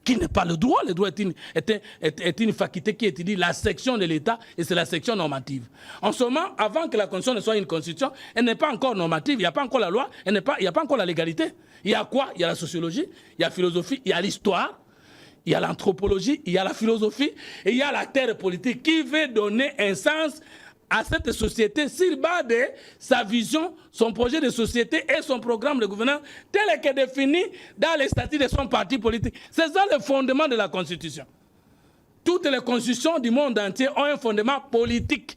qui n'est pas le droit. Le droit est une faculté qui étudie la section de l'État et c'est la section normative. En ce moment, avant que la constitution ne soit une constitution, elle n'est pas encore normative, il n'y a pas encore la loi, il n'y a pas encore la légalité. Il y a quoi? Il y a la sociologie, il y a la philosophie, il y a l'histoire, il y a l'anthropologie, il y a la philosophie et il y a l'acteur politique qui veut donner un sens à cette société sur base de sa vision, son projet de société et son programme de gouvernance tel que défini dans les statuts de son parti politique. C'est ça le fondement de la Constitution. Toutes les constitutions du monde entier ont un fondement politique.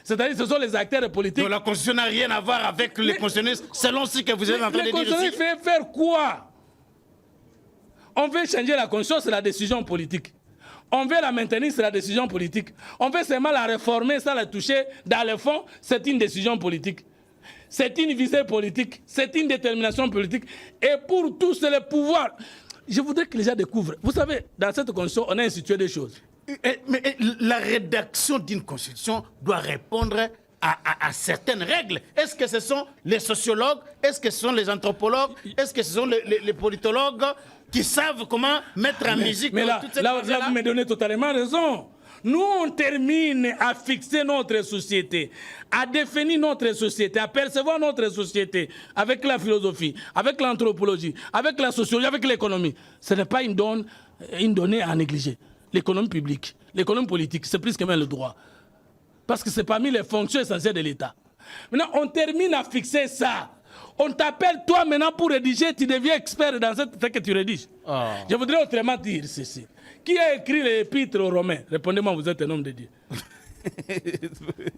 C'est-à-dire que ce sont les acteurs politiques. Donc la Constitution n'a rien à voir avec les constitutionnalistes, selon ce que vous êtes en train de dire ici. Les constitutionnalistes veulent faire quoi? On veut changer la Constitution, c'est la décision politique. On veut la maintenir, c'est la décision politique. On veut seulement la réformer, ça la toucher dans le fond, c'est une décision politique. C'est une visée politique, c'est une détermination politique. Et pour tous les pouvoirs, je voudrais que les gens découvrent. Vous savez, dans cette constitution, on a institué des choses. Mais la rédaction d'une constitution doit répondre à certaines règles. Est-ce que ce sont les sociologues? Est-ce que ce sont les anthropologues? Est-ce que ce sont les politologues qui savent comment mettre en musique toute cette là, vous me donnez totalement raison. Nous, on termine à fixer notre société, à définir notre société, à percevoir notre société avec la philosophie, avec l'anthropologie, avec la sociologie, avec l'économie. Ce n'est pas une donnée à négliger. L'économie publique, l'économie politique, c'est plus que même le droit. Parce que c'est parmi les fonctions essentielles de l'État. Maintenant, on termine à fixer ça. On t'appelle toi maintenant pour rédiger, tu deviens expert dans ce que tu rédiges. Oh. Je voudrais autrement dire ceci. Qui a écrit l'Épître aux Romains? Répondez-moi, vous êtes un homme de Dieu.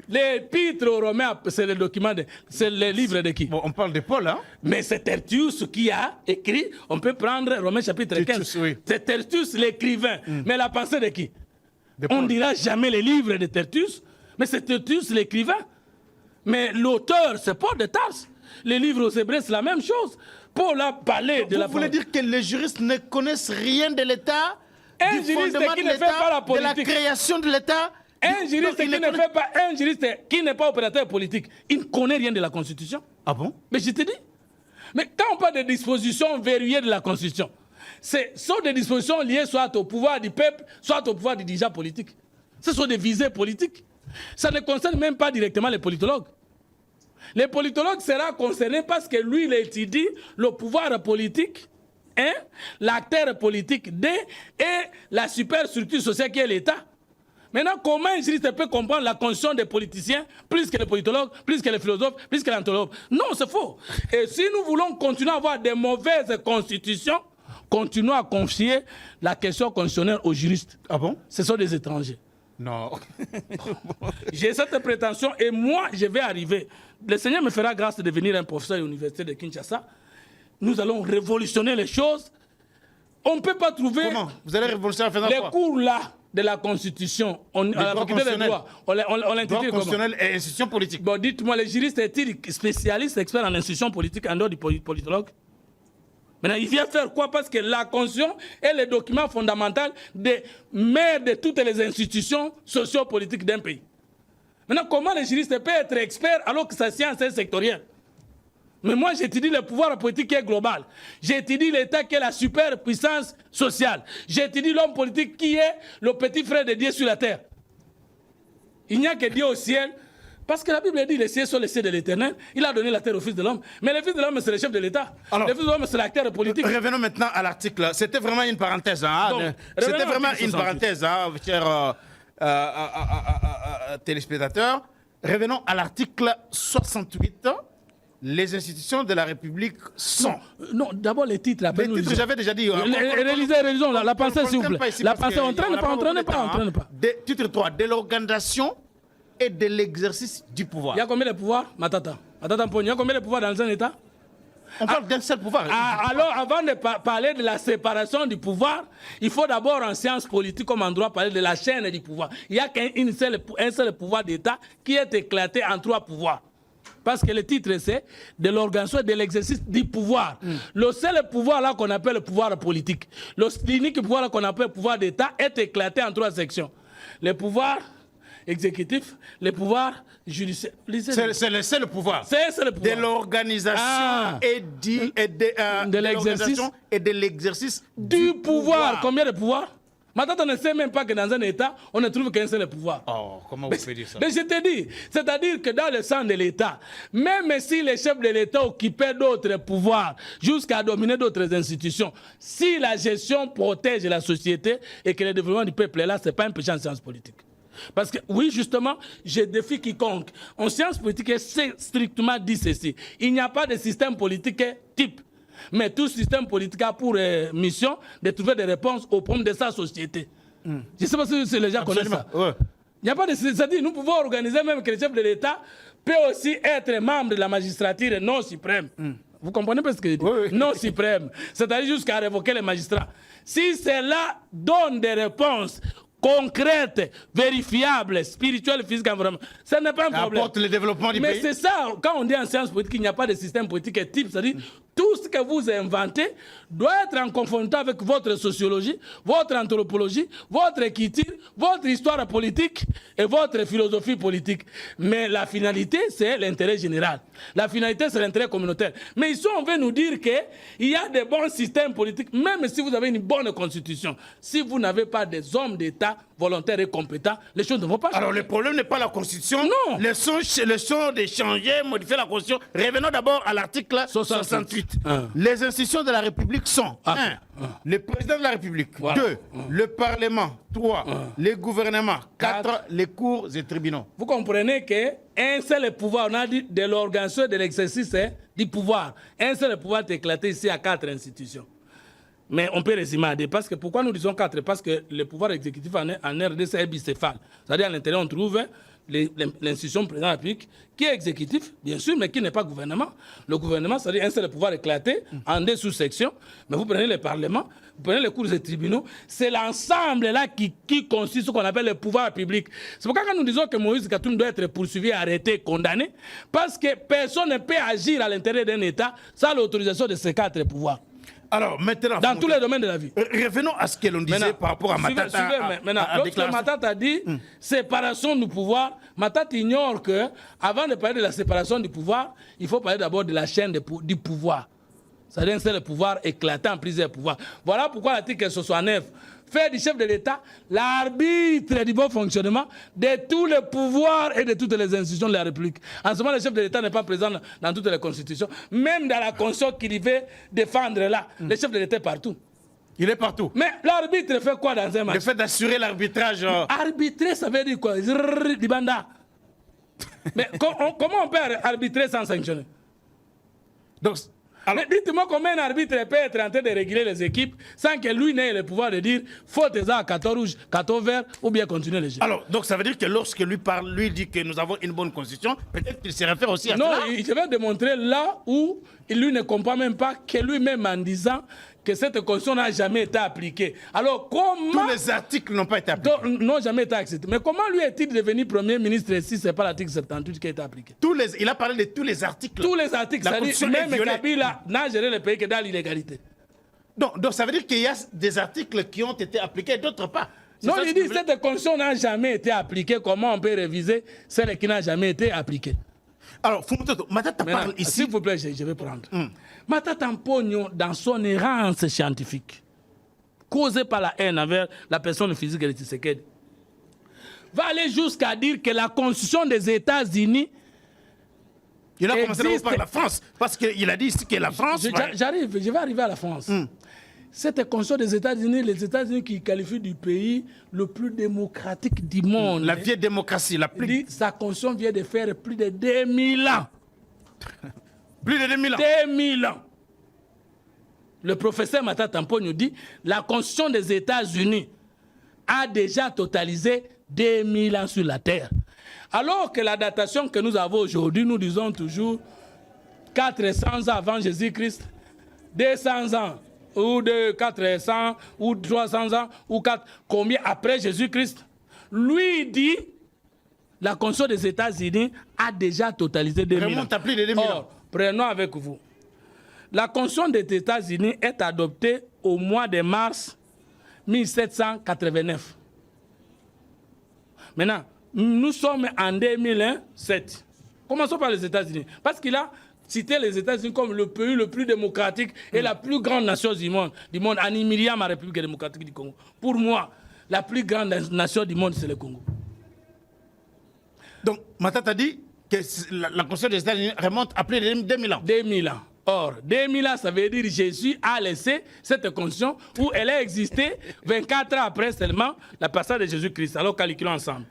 L'Épître aux Romains, c'est le document, c'est le livre de qui? Bon, on parle de Paul, hein? Mais c'est Tertius qui a écrit, on peut prendre Romains chapitre 15. Oui. C'est Tertius l'écrivain. Mais la pensée de qui? On ne dira jamais les livres de Tertius, mais c'est Tertius l'écrivain. Mais l'auteur, c'est Paul de Tarse. Les livres aux Hébreux, c'est la même chose. Paul a parlé de la... Vous voulez dire que les juristes ne connaissent rien de l'État? Un juriste qui ne fait pas la politique. De la création de l'État? Un juriste qui n'est pas opérateur politique, il ne connaît rien de la Constitution. Ah bon? Mais je te dis. Mais quand on parle de dispositions verrouillées de la Constitution, ce sont des dispositions liées soit au pouvoir du peuple, soit au pouvoir du dirigeant politique. Ce sont des visées politiques. Ça ne concerne même pas directement les politologues. Les politologues seront concernés parce que lui, il étudie le pouvoir politique, l'acteur politique et la superstructure sociale qui est l'État. Maintenant, comment un juriste peut comprendre la conscience des politiciens plus que les politologues, plus que les philosophes, plus que l'anthropologue? Non, c'est faux. Et si nous voulons continuer à avoir des mauvaises constitutions, continuons à confier la question constitutionnelle aux juristes. Ah bon? Ce sont des étrangers. Non. J'ai cette prétention et moi, je vais arriver. Le Seigneur me fera grâce de devenir un professeur à l'université de Kinshasa. Nous allons révolutionner les choses. On ne peut pas trouver... Comment? Vous allez révolutionner en faisant quoi? Les cours là de la Constitution, à la faculté des droits, on l'intitule comment? Constitutionnel et institution politique. Bon, dites-moi, les juristes est-il spécialiste, expert en institution politique en dehors du politologue? Maintenant, il vient faire quoi? Parce que la Constitution est le document fondamental des maires de toutes les institutions sociopolitiques d'un pays. Maintenant, comment les juristes peuvent être experts alors que sa science est sectorielle? Mais moi, j'étudie le pouvoir politique qui est global. J'étudie l'État qui est la superpuissance sociale. J'étudie l'homme politique qui est le petit frère de Dieu sur la terre. Il n'y a que Dieu au ciel. Parce que la Bible dit les cieux sont les cieux de l'Éternel. Il a donné la terre au Fils de l'homme. Mais le Fils de l'homme, c'est le chef de l'État. Le Fils de l'homme, c'est l'acteur politique. Revenons maintenant à l'article. C'était vraiment une parenthèse. Hein? C'était vraiment une parenthèse, hein, chers téléspectateurs. Revenons à l'article 68. Les institutions de la République sont... Non, d'abord les titres. Les titres, j'avais déjà dit. Réalisons la pensée, s'il vous plaît. La pensée, on traîne pas. Titre 3, de l'organisation et de l'exercice du pouvoir. Il y a combien de pouvoirs, Matata Mponi, il y a combien de pouvoirs dans un État? On parle d'un seul pouvoir. Alors, avant de parler de la séparation du pouvoir, il faut d'abord en sciences politiques comme en droit parler de la chaîne du pouvoir. Il n'y a un seul pouvoir d'État qui est éclaté en 3 pouvoirs. Parce que le titre, c'est de l'organisation et de l'exercice du pouvoir. Le seul pouvoir là qu'on appelle le pouvoir politique, l'unique pouvoir là qu'on appelle le pouvoir d'État est éclaté en 3 sections. Le pouvoir exécutif, le pouvoir judiciaire. C'est le seul pouvoir. C'est le pouvoir. De l'organisation et de l'exercice du pouvoir. Combien de pouvoirs? Maintenant, on ne sait même pas que dans un État, on ne trouve qu'un seul pouvoir. Oh, comment vous pouvez dire ça? Mais je te dis, c'est-à-dire que dans le sang de l'État, même si les chefs de l'État occupaient d'autres pouvoirs jusqu'à dominer d'autres institutions, si la gestion protège la société et que le développement du peuple est là, ce n'est pas un péché en sciences politiques. Parce que, oui, justement, je défie quiconque. En sciences politiques, c'est strictement dit ceci. Il n'y a pas de système politique type. Mais tout système politique a pour mission de trouver des réponses aux problèmes de sa société. Je ne sais pas si les gens connaissent ça. Ouais. Il n'y a pas de... C'est-à-dire, nous pouvons organiser même que le chef de l'État peut aussi être membre de la magistrature non suprême. Vous comprenez pas ce que je dis? Oui. Non suprême. C'est-à-dire jusqu'à révoquer les magistrats. Si cela donne des réponses concrète, vérifiable, spirituelle, physique, vraiment. Ça n'est pas un problème. Apporte le développement du pays. Mais c'est ça, quand on dit en sciences politiques qu'il n'y a pas de système politique type, c'est-à-dire tout ce que vous inventez doit être en confrontant avec votre sociologie, votre anthropologie, votre écriture, votre histoire politique et votre philosophie politique. Mais la finalité, c'est l'intérêt général. La finalité, c'est l'intérêt communautaire. Mais ici, on veut nous dire qu'il y a des bons systèmes politiques, même si vous avez une bonne constitution. Si vous n'avez pas des hommes d'État volontaires et compétents, les choses ne vont pas changer. Alors, le problème n'est pas la constitution. Non. Le sont de changer, modifier la constitution. Revenons d'abord à l'article 68. Les institutions de la République sont 1. Le président de la République. 2. Le Parlement. 3. Les gouvernements. 4. Les cours et tribunaux. Vous comprenez qu'un seul pouvoir, on a dit de l'organisation de l'exercice du pouvoir. Un seul pouvoir est éclaté ici à 4 institutions. Mais on peut résumer à 2. Parce que pourquoi nous disons 4? Parce que le pouvoir exécutif en RDC est bicéphale. C'est-à-dire à l'intérieur, on trouve l'institution président de la République qui est exécutif, bien sûr, mais qui n'est pas gouvernement. Le gouvernement, c'est-à-dire un seul pouvoir éclaté en 2 sous-sections. Mais vous prenez le Parlement, vous prenez les cours et tribunaux, c'est l'ensemble là qui constitue ce qu'on appelle le pouvoir public. C'est pourquoi quand nous disons que Moïse Katoum doit être poursuivi, arrêté, condamné, parce que personne ne peut agir à l'intérieur d'un État sans l'autorisation de ces 4 pouvoirs. Alors, maintenant, dans tous les domaines de la vie. Revenons à ce que l'on disait par rapport à Matata. Lorsque Matata a dit séparation du pouvoir, Matata ignore que, avant de parler de la séparation du pouvoir, il faut parler d'abord de la chaîne du pouvoir. C'est-à-dire c'est le pouvoir éclaté en plusieurs pouvoirs. Voilà pourquoi l'article 69 fait du chef de l'État l'arbitre du bon fonctionnement de tous les pouvoirs et de toutes les institutions de la République. En ce moment, le chef de l'État n'est pas présent dans toutes les constitutions. Même dans la constitution qu'il veut défendre là, le chef de l'État est partout. Il est partout. Mais l'arbitre fait quoi dans un match? Le fait d'assurer l'arbitrage. Arbitrer, ça veut dire quoi? Mais comment on peut arbitrer sans sanctionner? Donc, alors, mais dites-moi combien un arbitre peut être en train de réguler les équipes sans que lui n'ait le pouvoir de dire faute à 14 rouges, 14 verts ou bien continuer le jeu. Alors, donc ça veut dire que lorsque lui parle, lui dit que nous avons une bonne constitution, peut-être qu'il se réfère aussi à cela. Non, je vais démontrer là où lui ne comprend même pas que lui-même en disant que cette constitution n'a jamais été appliquée. Alors comment... Tous les articles n'ont pas été appliqués. N'ont jamais été acceptés. Mais comment lui est-il devenu Premier ministre si ce n'est pas l'article 78 qui a été appliqué? Il a parlé de tous les articles. Tous les articles, c'est-à-dire même Kabila n'a géré le pays que dans l'illégalité. Donc ça veut dire qu'il y a des articles qui ont été appliqués, d'autres pas. Non, il dit que cette constitution n'a jamais été appliquée. Comment on peut réviser celle qui n'a jamais été appliquée? Alors, Matata parle ici... S'il vous plaît, je vais prendre. Matata Mponi, dans son errance scientifique, causée par la haine envers la personne physique de Tshisekedi, va aller jusqu'à dire que la Constitution des États-Unis Il a commencé d'abord par la France, parce qu'il a dit ici que la France... Je vais arriver à la France. Cette Constitution des États-Unis, les États-Unis qui qualifient du pays le plus démocratique du monde. La vieille démocratie, la plus... Sa Constitution vient de faire plus de 2000 ans. Plus de 2000 ans. 2000 ans. Le professeur Matata Tampo nous dit la Constitution des États-Unis a déjà totalisé 2000 ans sur la Terre. Alors que la datation que nous avons aujourd'hui, nous disons toujours 400 ans avant Jésus-Christ, 200 ans, ou de 400, ou 300 ans, ou 4, combien après Jésus-Christ. Lui dit, la Constitution des États-Unis a déjà totalisé 2000 ans. Plus de 2000 ans. Or, prenons avec vous. La Constitution des États-Unis est adoptée au mois de mars 1789. Maintenant, nous sommes en 2007. Commençons par les États-Unis. Parce qu'il a cité les États-Unis comme le pays le plus démocratique et la plus grande nation du monde. En humiliant ma République démocratique du Congo. Pour moi, la plus grande nation du monde, c'est le Congo. Donc, Matata dit que la Constitution des États-Unis remonte à plus de 2000 ans. 2000 ans. Or, 2000 ans, ça veut dire que Jésus a laissé cette constitution où elle a existé 24 ans après seulement la passage de Jésus-Christ. Alors, calculons ensemble.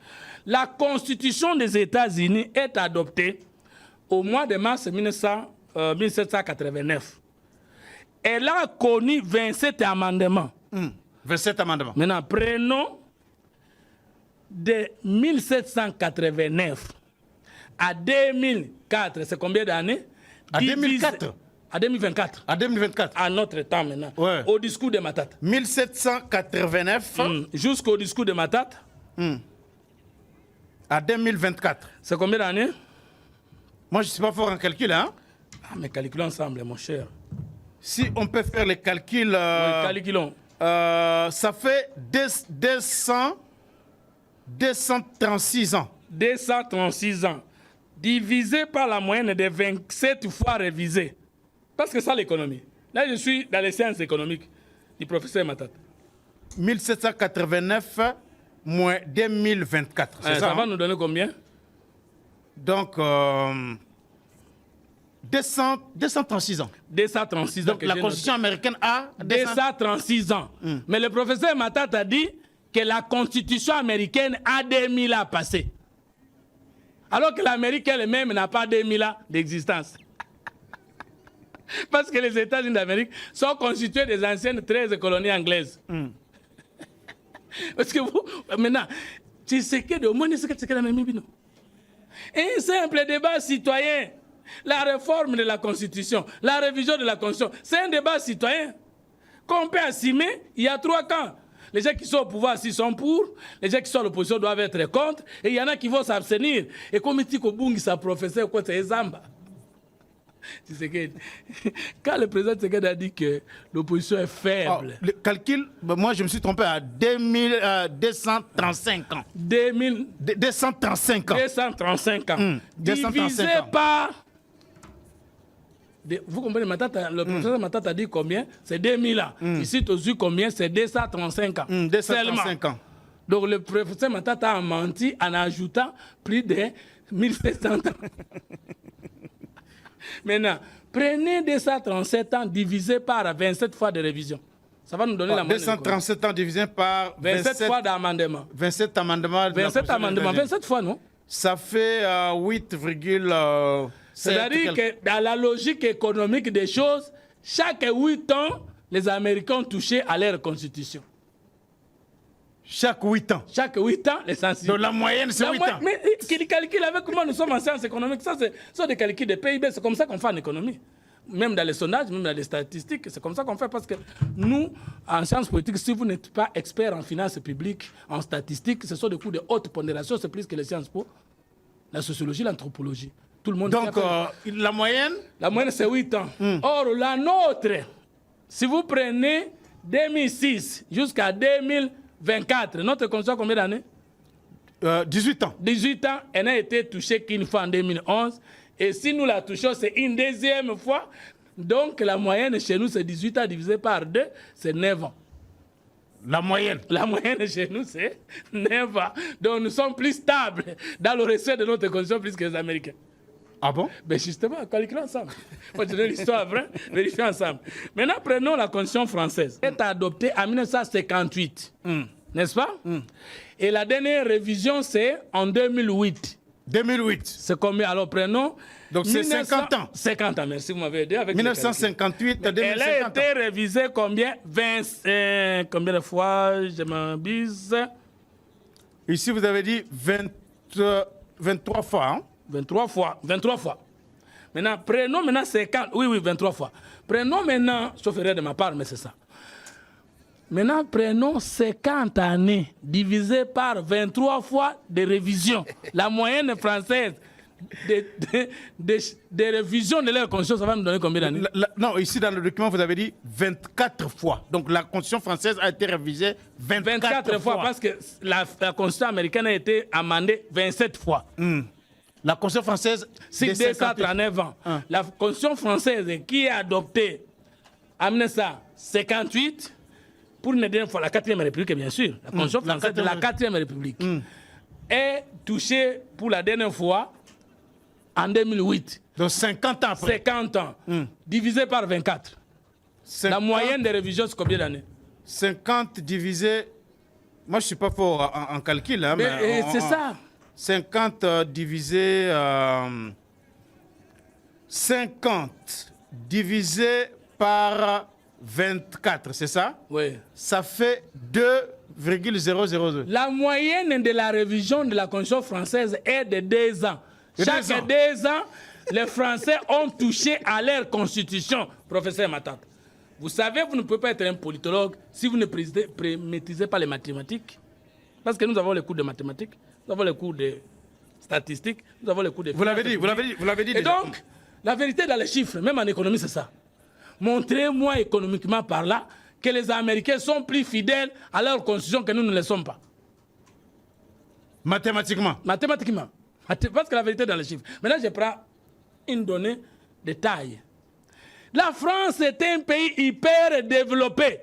La Constitution des États-Unis est adoptée au mois de mars 1789. Elle a connu 27 amendements. 27 amendements. Maintenant, prenons de 1789 à 2004, c'est combien d'années? À 2004. À 2024. À 2024. À notre temps maintenant. Ouais. Au discours de Matata. 1789. Jusqu'au discours de Matata. À 2024. C'est combien d'années? Moi, je ne suis pas fort en calcul, hein? Ah, mais calculons ensemble, mon cher. Si on peut faire les calculs... oui, calculons. Ça fait 236 ans. 236 ans. Divisé par la moyenne de 27 fois révisé. Parce que ça, l'économie. Là, je suis dans les sciences économiques du professeur Matata. 1789 moins 2024. C'est ça, ça va nous donner combien? Donc, 236 ans. 236 ans. Donc, la Constitution américaine a 236 ans. Mais le professeur Matata dit que la Constitution américaine a 2000 ans passés. Alors que l'Amérique elle-même n'a pas 2000 ans d'existence. Parce que les États-Unis d'Amérique sont constitués des anciennes 13 colonies anglaises. Parce que vous, maintenant, tu sais que de moins de ce que tu sais un simple débat citoyen, la réforme de la Constitution, la révision de la Constitution, c'est un débat citoyen qu'on peut assumer. Il y a 3 camps. Les gens qui sont au pouvoir, s'ils sont pour, les gens qui sont à l'opposition doivent être contre, et il y en a qui vont s'abstenir. Et comme il dit que Bungi, sa professeur, quoi, c'est Zamba. Tu sais que, quand le président Tshisekedi a dit que l'opposition est faible. Le calcul, moi je me suis trompé à 235 ans. 235 ans. 235 ans. 235 divisé ans. Par... Vous comprenez, le professeur Matata a dit combien? C'est 2000 ans. Ici, tu as vu combien? C'est 235 ans. 235 ans. Donc le professeur Matata a menti en ajoutant plus de 1700 ans. Maintenant, prenez 237 ans divisé par 27 fois de révision. Ça va nous donner la moyenne. 237 ans divisé par 27 fois d'amendement. 27 amendements. 27 amendements. 27 fois, non? Ça fait 8, c'est-à-dire que dans la logique économique des choses, chaque 8 ans, les Américains ont touché à leur constitution. Chaque 8 ans. Chaque 8 ans, les sensibles. Donc la moyenne, c'est 8 ans. Mais qu'ils calculent avec comment nous sommes en sciences économiques, ça, c'est des calculs de PIB, c'est comme ça qu'on fait en économie. Même dans les sondages, même dans les statistiques, c'est comme ça qu'on fait parce que nous, en sciences politiques, si vous n'êtes pas expert en finances publiques, en statistiques, ce sont des cours de haute pondération, c'est plus que les sciences po, la sociologie, l'anthropologie. Tout le monde. Donc, la moyenne? La moyenne, c'est 8 ans. Or, la nôtre, si vous prenez 2006 jusqu'à 2024, notre constitution, combien d'années? 18 ans. 18 ans, elle n'a été touchée qu'une fois en 2011. Et si nous la touchons, c'est une deuxième fois. Donc, la moyenne chez nous, c'est 18 ans divisé par 2, c'est 9 ans. La moyenne. La moyenne chez nous, c'est 9 ans. Donc nous sommes plus stables dans le respect de notre constitution plus que les Américains. Ah bon? Ben justement, calculons ensemble. Moi, je donne l'histoire vraie, vérifions ensemble. Maintenant, prenons la constitution française. Elle est adoptée en 1958, n'est-ce pas? Et la dernière révision, c'est en 2008. 2008. C'est combien? Alors prenons... Donc c'est 50 ans. 50 ans, merci, vous m'avez aidé avec 1958 à 2050. Elle a été révisée combien? 20, combien de fois? Je m'abuse. Ici, vous avez dit 23 fois. Hein? 23 fois. 23 fois. Maintenant, prenons maintenant 50. Oui, 23 fois. Prenons maintenant, sauf erreur de ma part, mais c'est ça. Maintenant, prenons 50 années divisées par 23 fois de révision. La moyenne française des révisions de leur constitution, ça va nous donner combien d'années? Non, ici dans le document, vous avez dit 24 fois. Donc la constitution française a été révisée 24 fois. Parce que la constitution américaine a été amendée 27 fois. La constitution française, c'est 239 ans. La constitution française qui est adoptée en 1958, pour une dernière fois, la 4e République, bien sûr, la constitution française de la 4e République, est touchée pour la dernière fois en 2008. Donc 50 ans après. 50 ans. Divisé par 24. 50, la moyenne des révisions, c'est combien d'années? 50 divisé... Moi, je ne suis pas fort en calcul. Hein, mais c'est ça. 50 divisé... 50 divisé par 24, c'est ça? Oui. Ça fait 2,002. La moyenne de la révision de la Constitution française est de 2 ans. Chaque 2 ans, les Français ont touché à leur constitution. Professeur Matata, vous savez, vous ne pouvez pas être un politologue si vous ne maîtrisez pas les mathématiques. Parce que nous avons les cours de mathématiques, nous avons les cours de statistiques, nous avons les cours de... Vous l'avez dit. Et donc, la vérité dans les chiffres, même en économie, c'est ça. Montrez-moi économiquement par là que les Américains sont plus fidèles à leur constitution que nous ne le sommes pas. Mathématiquement. Mathématiquement. Parce que la vérité dans les chiffres. Maintenant, je prends une donnée de taille. La France est un pays hyper développé.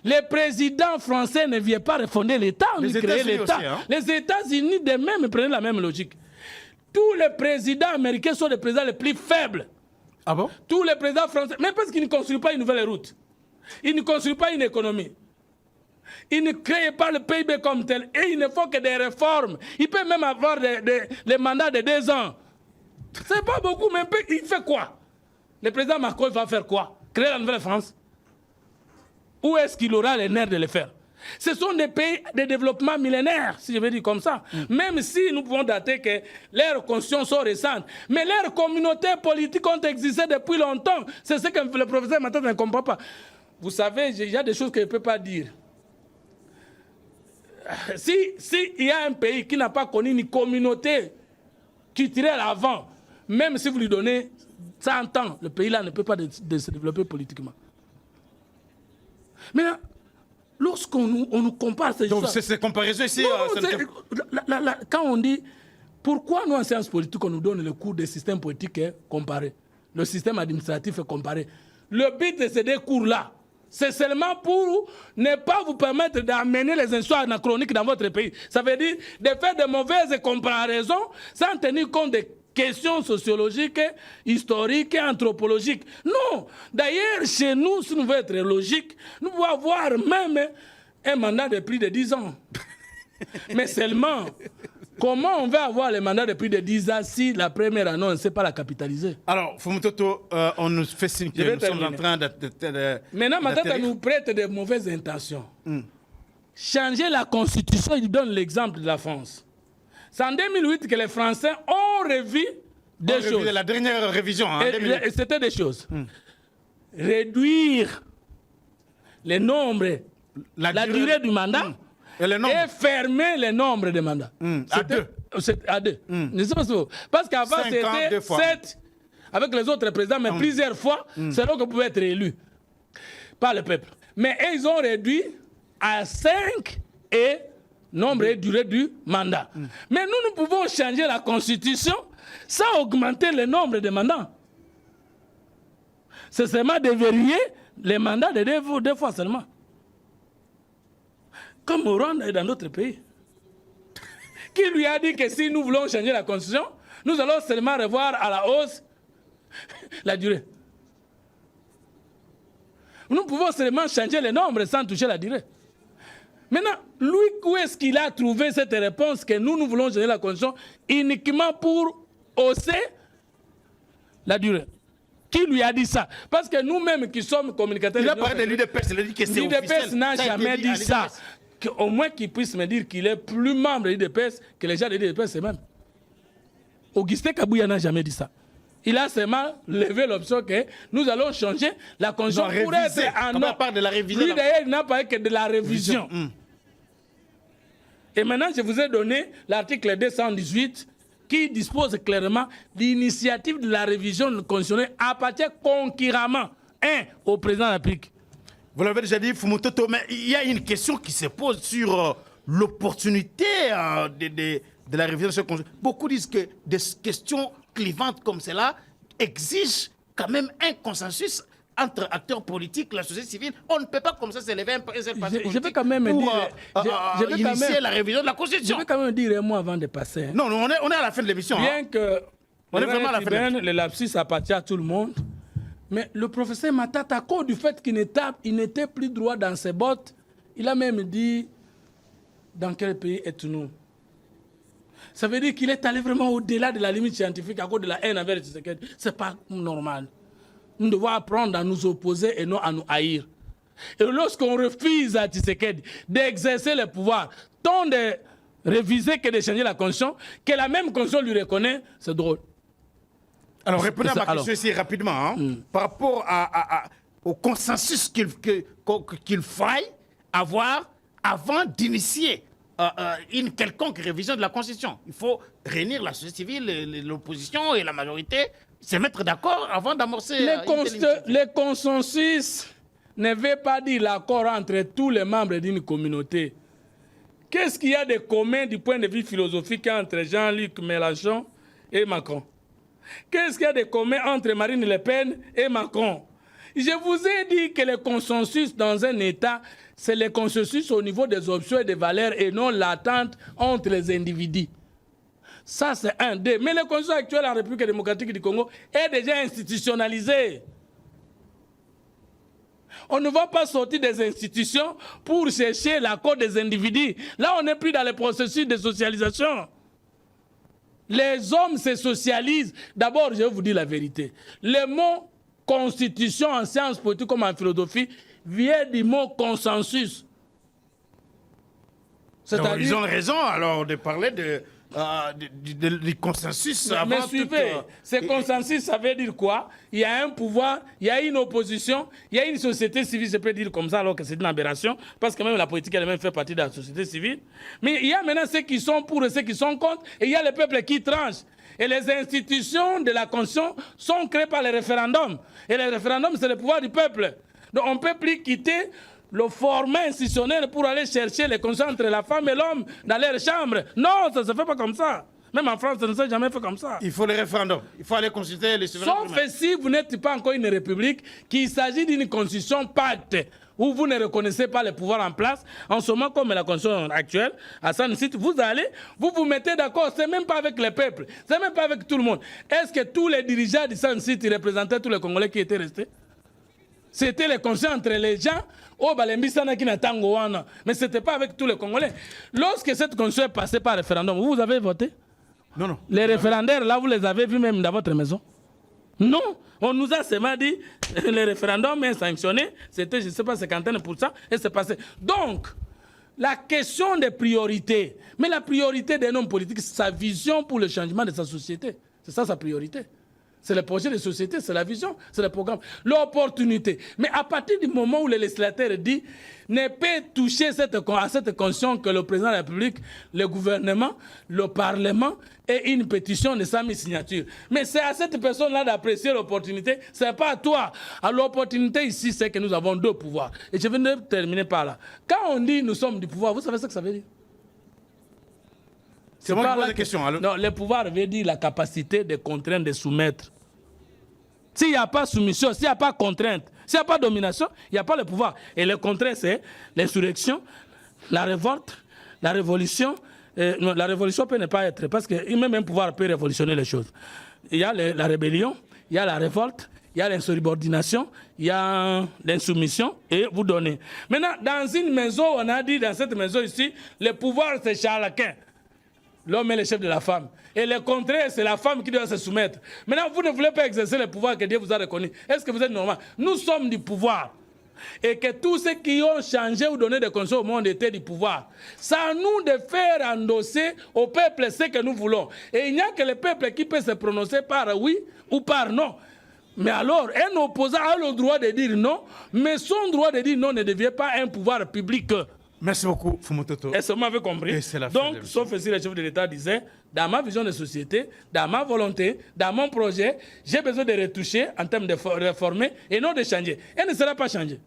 Les présidents français ne viennent pas refonder l'État, ni créer l'État. Hein? Les États-Unis de même prennent la même logique. Tous les présidents américains sont les présidents les plus faibles. Ah bon? Tous les présidents français, même parce qu'ils ne construisent pas une nouvelle route. Ils ne construisent pas une économie. Ils ne créent pas le PIB comme tel. Et ils ne font que des réformes. Ils peuvent même avoir les mandats de 2 ans. C'est pas beaucoup, mais il fait quoi? Le président Macron va faire quoi? Créer la nouvelle France? Où est-ce qu'il aura les nerfs de le faire? Ce sont des pays de développement millénaire, si je veux dire comme ça. Même si nous pouvons dater que leurs constitutions sont récentes. Mais leurs communautés politiques ont existé depuis longtemps. C'est ce que le professeur Matata ne comprend pas. Vous savez, il y a des choses que je ne peux pas dire. Si il y a un pays qui n'a pas connu une communauté culturelle avant, même si vous lui donnez 100 ans, le pays-là ne peut pas se développer politiquement. Maintenant, lorsqu'on nous compare... Donc c'est ces comparaisons ici... quand on dit... Pourquoi nous, en sciences politiques, on nous donne le cours des systèmes politiques comparés, le système administratif est comparé? Le but de ces 2 cours-là, c'est seulement pour ne pas vous permettre d'amener les histoires anachroniques dans votre pays. Ça veut dire de faire de mauvaises comparaisons sans tenir compte des questions sociologiques, historiques, anthropologiques. Non. D'ailleurs, chez nous, si nous voulons être logiques, nous pouvons avoir même un mandat de plus de 10 ans. Mais seulement, comment on va avoir le mandat de plus de 10 ans si la première année, on ne sait pas la capitaliser? Alors, Fumutoto, on nous fait signe que nous sommes en train de... Maintenant, Matata nous prête de mauvaises intentions. Changer la constitution, il donne l'exemple de la France. C'est en 2008 que les Français ont revu des choses. La dernière révision, hein, et c'était des choses. Réduire le nombre, la durée du mandat et fermer le nombre de mandats. À 2. Parce qu'avant, c'était 7 avec les autres présidents, mais plusieurs fois, c'est là que vous pouvez être élu par le peuple. Mais ils ont réduit à 5 et nombre et durée du mandat. Mais nous pouvons changer la constitution sans augmenter le nombre de mandats. C'est seulement de vérifier les mandats de 2 fois seulement. comme au Rwanda et dans d'autres pays. Qui lui a dit que si nous voulons changer la constitution, nous allons seulement revoir à la hausse la durée. Nous pouvons seulement changer le nombre sans toucher la durée. Maintenant, lui, où est-ce qu'il a trouvé cette réponse que nous voulons changer la constitution uniquement pour hausser la durée? Qui lui a dit ça? Parce que nous-mêmes qui sommes communicateurs... Il a parlé de l'UDPS, il a dit que c'est officiel. L'UDPS n'a jamais dit ça. Au moins qu'il puisse me dire qu'il est plus membre de l'UDPS que les gens de l'UDPS eux-mêmes. Augustin Kabouya n'a jamais dit ça. Il a seulement levé l'option que nous allons changer la constitution pour être en ordre. De la révision. Lui d'ailleurs, il n'a parlé que de la révision. Et maintenant, je vous ai donné l'article 218 qui dispose clairement d'initiative de la révision constitutionnelle appartient concurremment, au président de la République. Vous l'avez déjà dit, Fumutoto, mais il y a une question qui se pose sur l'opportunité de la révision de ce constitution. Beaucoup disent que des questions clivantes comme cela exigent quand même un consensus entre acteurs politiques, la société civile. On ne peut pas comme ça s'élever un seul parti politique vais quand même pour initier la révision de la Constitution. Je vais quand même dire un mot avant de passer. Non, on est à la fin de l'émission. Bien que on est vraiment à la fin de l'émission. Le lapsus appartient à tout le monde, mais le professeur Matata, à cause du fait qu'il n'était plus droit dans ses bottes, il a même dit dans quel pays êtes-nous? Ça veut dire qu'il est allé vraiment au-delà de la limite scientifique à cause de la haine envers Tshisekedi. Ce n'est pas normal. Nous devons apprendre à nous opposer et non à nous haïr. Et lorsqu'on refuse à Tshisekedi d'exercer le pouvoir, tant de réviser que de changer la constitution, que la même constitution lui reconnaît, c'est drôle. Alors répondez à ma question ici rapidement. Par rapport au consensus qu'il faille avoir avant d'initier une quelconque révision de la Constitution. Il faut réunir la société civile, l'opposition et la majorité, se mettre d'accord avant d'amorcer... Le consensus ne veut pas dire l'accord entre tous les membres d'une communauté. Qu'est-ce qu'il y a de commun du point de vue philosophique entre Jean-Luc Mélenchon et Macron? Qu'est-ce qu'il y a de commun entre Marine Le Pen et Macron? Je vous ai dit que le consensus dans un État, c'est le consensus au niveau des options et des valeurs et non l'attente entre les individus. Ça, c'est un des. Mais le consensus actuel en République démocratique du Congo est déjà institutionnalisé. On ne va pas sortir des institutions pour chercher l'accord des individus. Là, on n'est plus dans le processus de socialisation. Les hommes se socialisent. D'abord, je vais vous dire la vérité. Le mot constitution en sciences politiques comme en philosophie vient du mot consensus. Alors, ils ont raison alors de parler du consensus. Mais suivez, ce consensus, ça veut dire quoi? Il y a un pouvoir, il y a une opposition, il y a une société civile, je peux dire comme ça, alors que c'est une aberration, parce que même la politique elle-même fait partie de la société civile. Mais il y a maintenant ceux qui sont pour et ceux qui sont contre, et il y a le peuple qui tranche. Et les institutions de la Constitution sont créées par les référendums. Et les référendums, c'est le pouvoir du peuple. Donc on ne peut plus quitter le format institutionnel pour aller chercher les consensus entre la femme et l'homme dans leur chambre. Non, ça ne se fait pas comme ça. Même en France, ça ne s'est jamais fait comme ça. Il faut les référendums. Il faut aller consulter les souverains. Sauf si vous n'êtes pas encore une république, qu'il s'agit d'une constitution pacte, où vous ne reconnaissez pas le pouvoir en place. En ce moment, comme la constitution actuelle, à Saint-Site, vous allez, vous mettez d'accord. C'est même pas avec le peuple. C'est même pas avec tout le monde. Est-ce que tous les dirigeants du Saint-Site représentaient tous les Congolais qui étaient restés? C'était les conseils entre les gens. Mais ce n'était pas avec tous les Congolais. Lorsque cette constitution est passée par référendum, vous avez voté? Non. Les référendaires, là, vous les avez vus même dans votre maison? Non. On nous a seulement dit le référendum est sanctionné. C'était, je ne sais pas, 51%. Et c'est passé. Donc, la question des priorités. Mais la priorité d'un homme politique, c'est sa vision pour le changement de sa société. C'est ça sa priorité. C'est le projet de société, c'est la vision, c'est le programme. L'opportunité. Mais à partir du moment où le législateur dit ne peut toucher à cette constitution que le président de la République, le gouvernement, le Parlement et une pétition de 100 000 signatures. Mais c'est à cette personne-là d'apprécier l'opportunité, ce n'est pas à toi. Alors l'opportunité ici, c'est que nous avons deux pouvoirs. Et je viens de terminer par là. Quand on dit nous sommes du pouvoir, vous savez ce que ça veut dire? C'est moi qui pose la question. Alors. Non, le pouvoir veut dire la capacité de contraindre, de soumettre. S'il n'y a pas soumission, s'il n'y a pas contrainte, s'il n'y a pas domination, il n'y a pas le pouvoir. Et le contraire, c'est l'insurrection, la révolte, la révolution. Non, la révolution peut ne pas être, parce que même un pouvoir peut révolutionner les choses. Il y a la rébellion, il y a la révolte, il y a l'insubordination, il y a l'insoumission, et vous donnez. Maintenant, dans une maison, on a dit, dans cette maison ici, le pouvoir c'est chacun. L'homme est le chef de la femme. Et le contraire, c'est la femme qui doit se soumettre. Maintenant, vous ne voulez pas exercer le pouvoir que Dieu vous a reconnu. Est-ce que vous êtes normal? Nous sommes du pouvoir. Et que tous ceux qui ont changé ou donné des conditions au monde étaient du pouvoir. C'est à nous de faire endosser au peuple ce que nous voulons. Et il n'y a que le peuple qui peut se prononcer par oui ou par non. Mais alors, un opposant a le droit de dire non, mais son droit de dire non ne devient pas un pouvoir public. Merci beaucoup, Fumu Toto. Est-ce que vous m'avez compris? Donc, sauf si le chef de l'État disait, dans ma vision de société, dans ma volonté, dans mon projet, j'ai besoin de retoucher en termes de réformer et non de changer. Elle ne sera pas changée.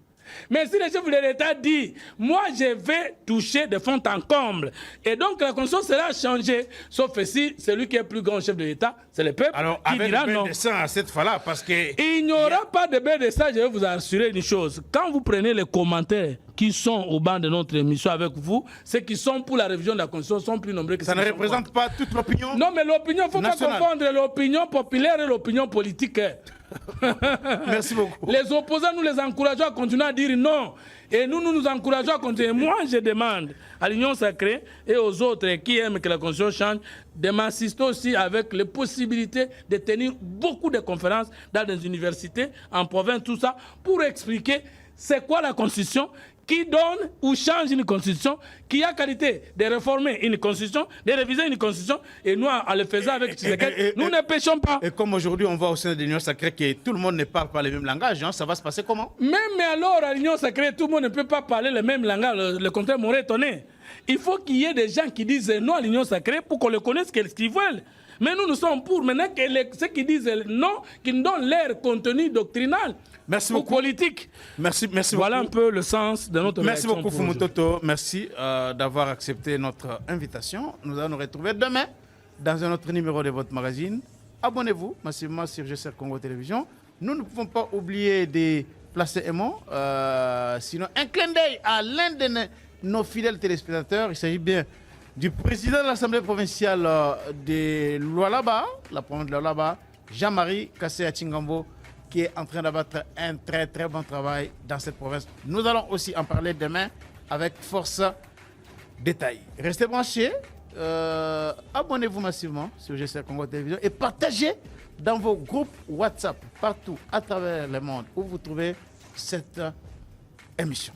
Mais si le chef de l'État dit, moi je vais toucher de fond en comble, et donc la constitution sera changée, sauf si celui qui est plus grand chef de l'État, c'est le peuple. Alors, qui dira non. Alors, avec à cette fois-là, parce que... Il n'y aura pas de bain de ça, je vais vous assurer une chose. Quand vous prenez les commentaires qui sont au banc de notre émission avec vous, ceux qui sont pour la révision de la Constitution sont plus nombreux que ça ne représente pas toute l'opinion. Non, mais l'opinion, il ne faut pas confondre l'opinion populaire et l'opinion politique. Merci beaucoup. Les opposants, nous les encourageons à continuer à dire non. Et nous encourageons à continuer. Moi, je demande à l'Union sacrée et aux autres qui aiment que la Constitution change de m'assister aussi avec les possibilités de tenir beaucoup de conférences dans des universités, en province, tout ça, pour expliquer c'est quoi la Constitution, qui donne ou change une constitution, qui a qualité de réformer une constitution, de réviser une constitution, et nous, en le faisant avec Tshisekedi, nous ne péchons pas. Et comme aujourd'hui, on voit au sein de l'Union sacrée que tout le monde ne parle pas le même langage, hein, ça va se passer comment? Mais alors, à l'Union sacrée, tout le monde ne peut pas parler le même langage, le contraire m'aurait étonné. Il faut qu'il y ait des gens qui disent non à l'Union sacrée pour qu'on le connaisse ce qu'ils veulent. Mais nous sommes pour. Maintenant, ceux qui disent non, qui nous donnent leur contenu doctrinal. Merci beaucoup. Politique. Merci voilà beaucoup. Un peu le sens de notre Merci beaucoup, Fumu Toto. Merci d'avoir accepté notre invitation. Nous allons nous retrouver demain dans un autre numéro de votre magazine. Abonnez-vous massivement sur GCR Congo Télévision. Nous ne pouvons pas oublier de placer un mot. Sinon, un clin d'œil à l'un de nos fidèles téléspectateurs. Il s'agit bien du président de l'Assemblée provinciale de Lualaba, la province de Lualaba, Jean-Marie Kassé-Atchingambo, qui est en train d'abattre un très très bon travail dans cette province. Nous allons aussi en parler demain avec force détail. Restez branchés, abonnez-vous massivement sur GCR Congo Télévision et partagez dans vos groupes WhatsApp partout à travers le monde où vous trouvez cette émission.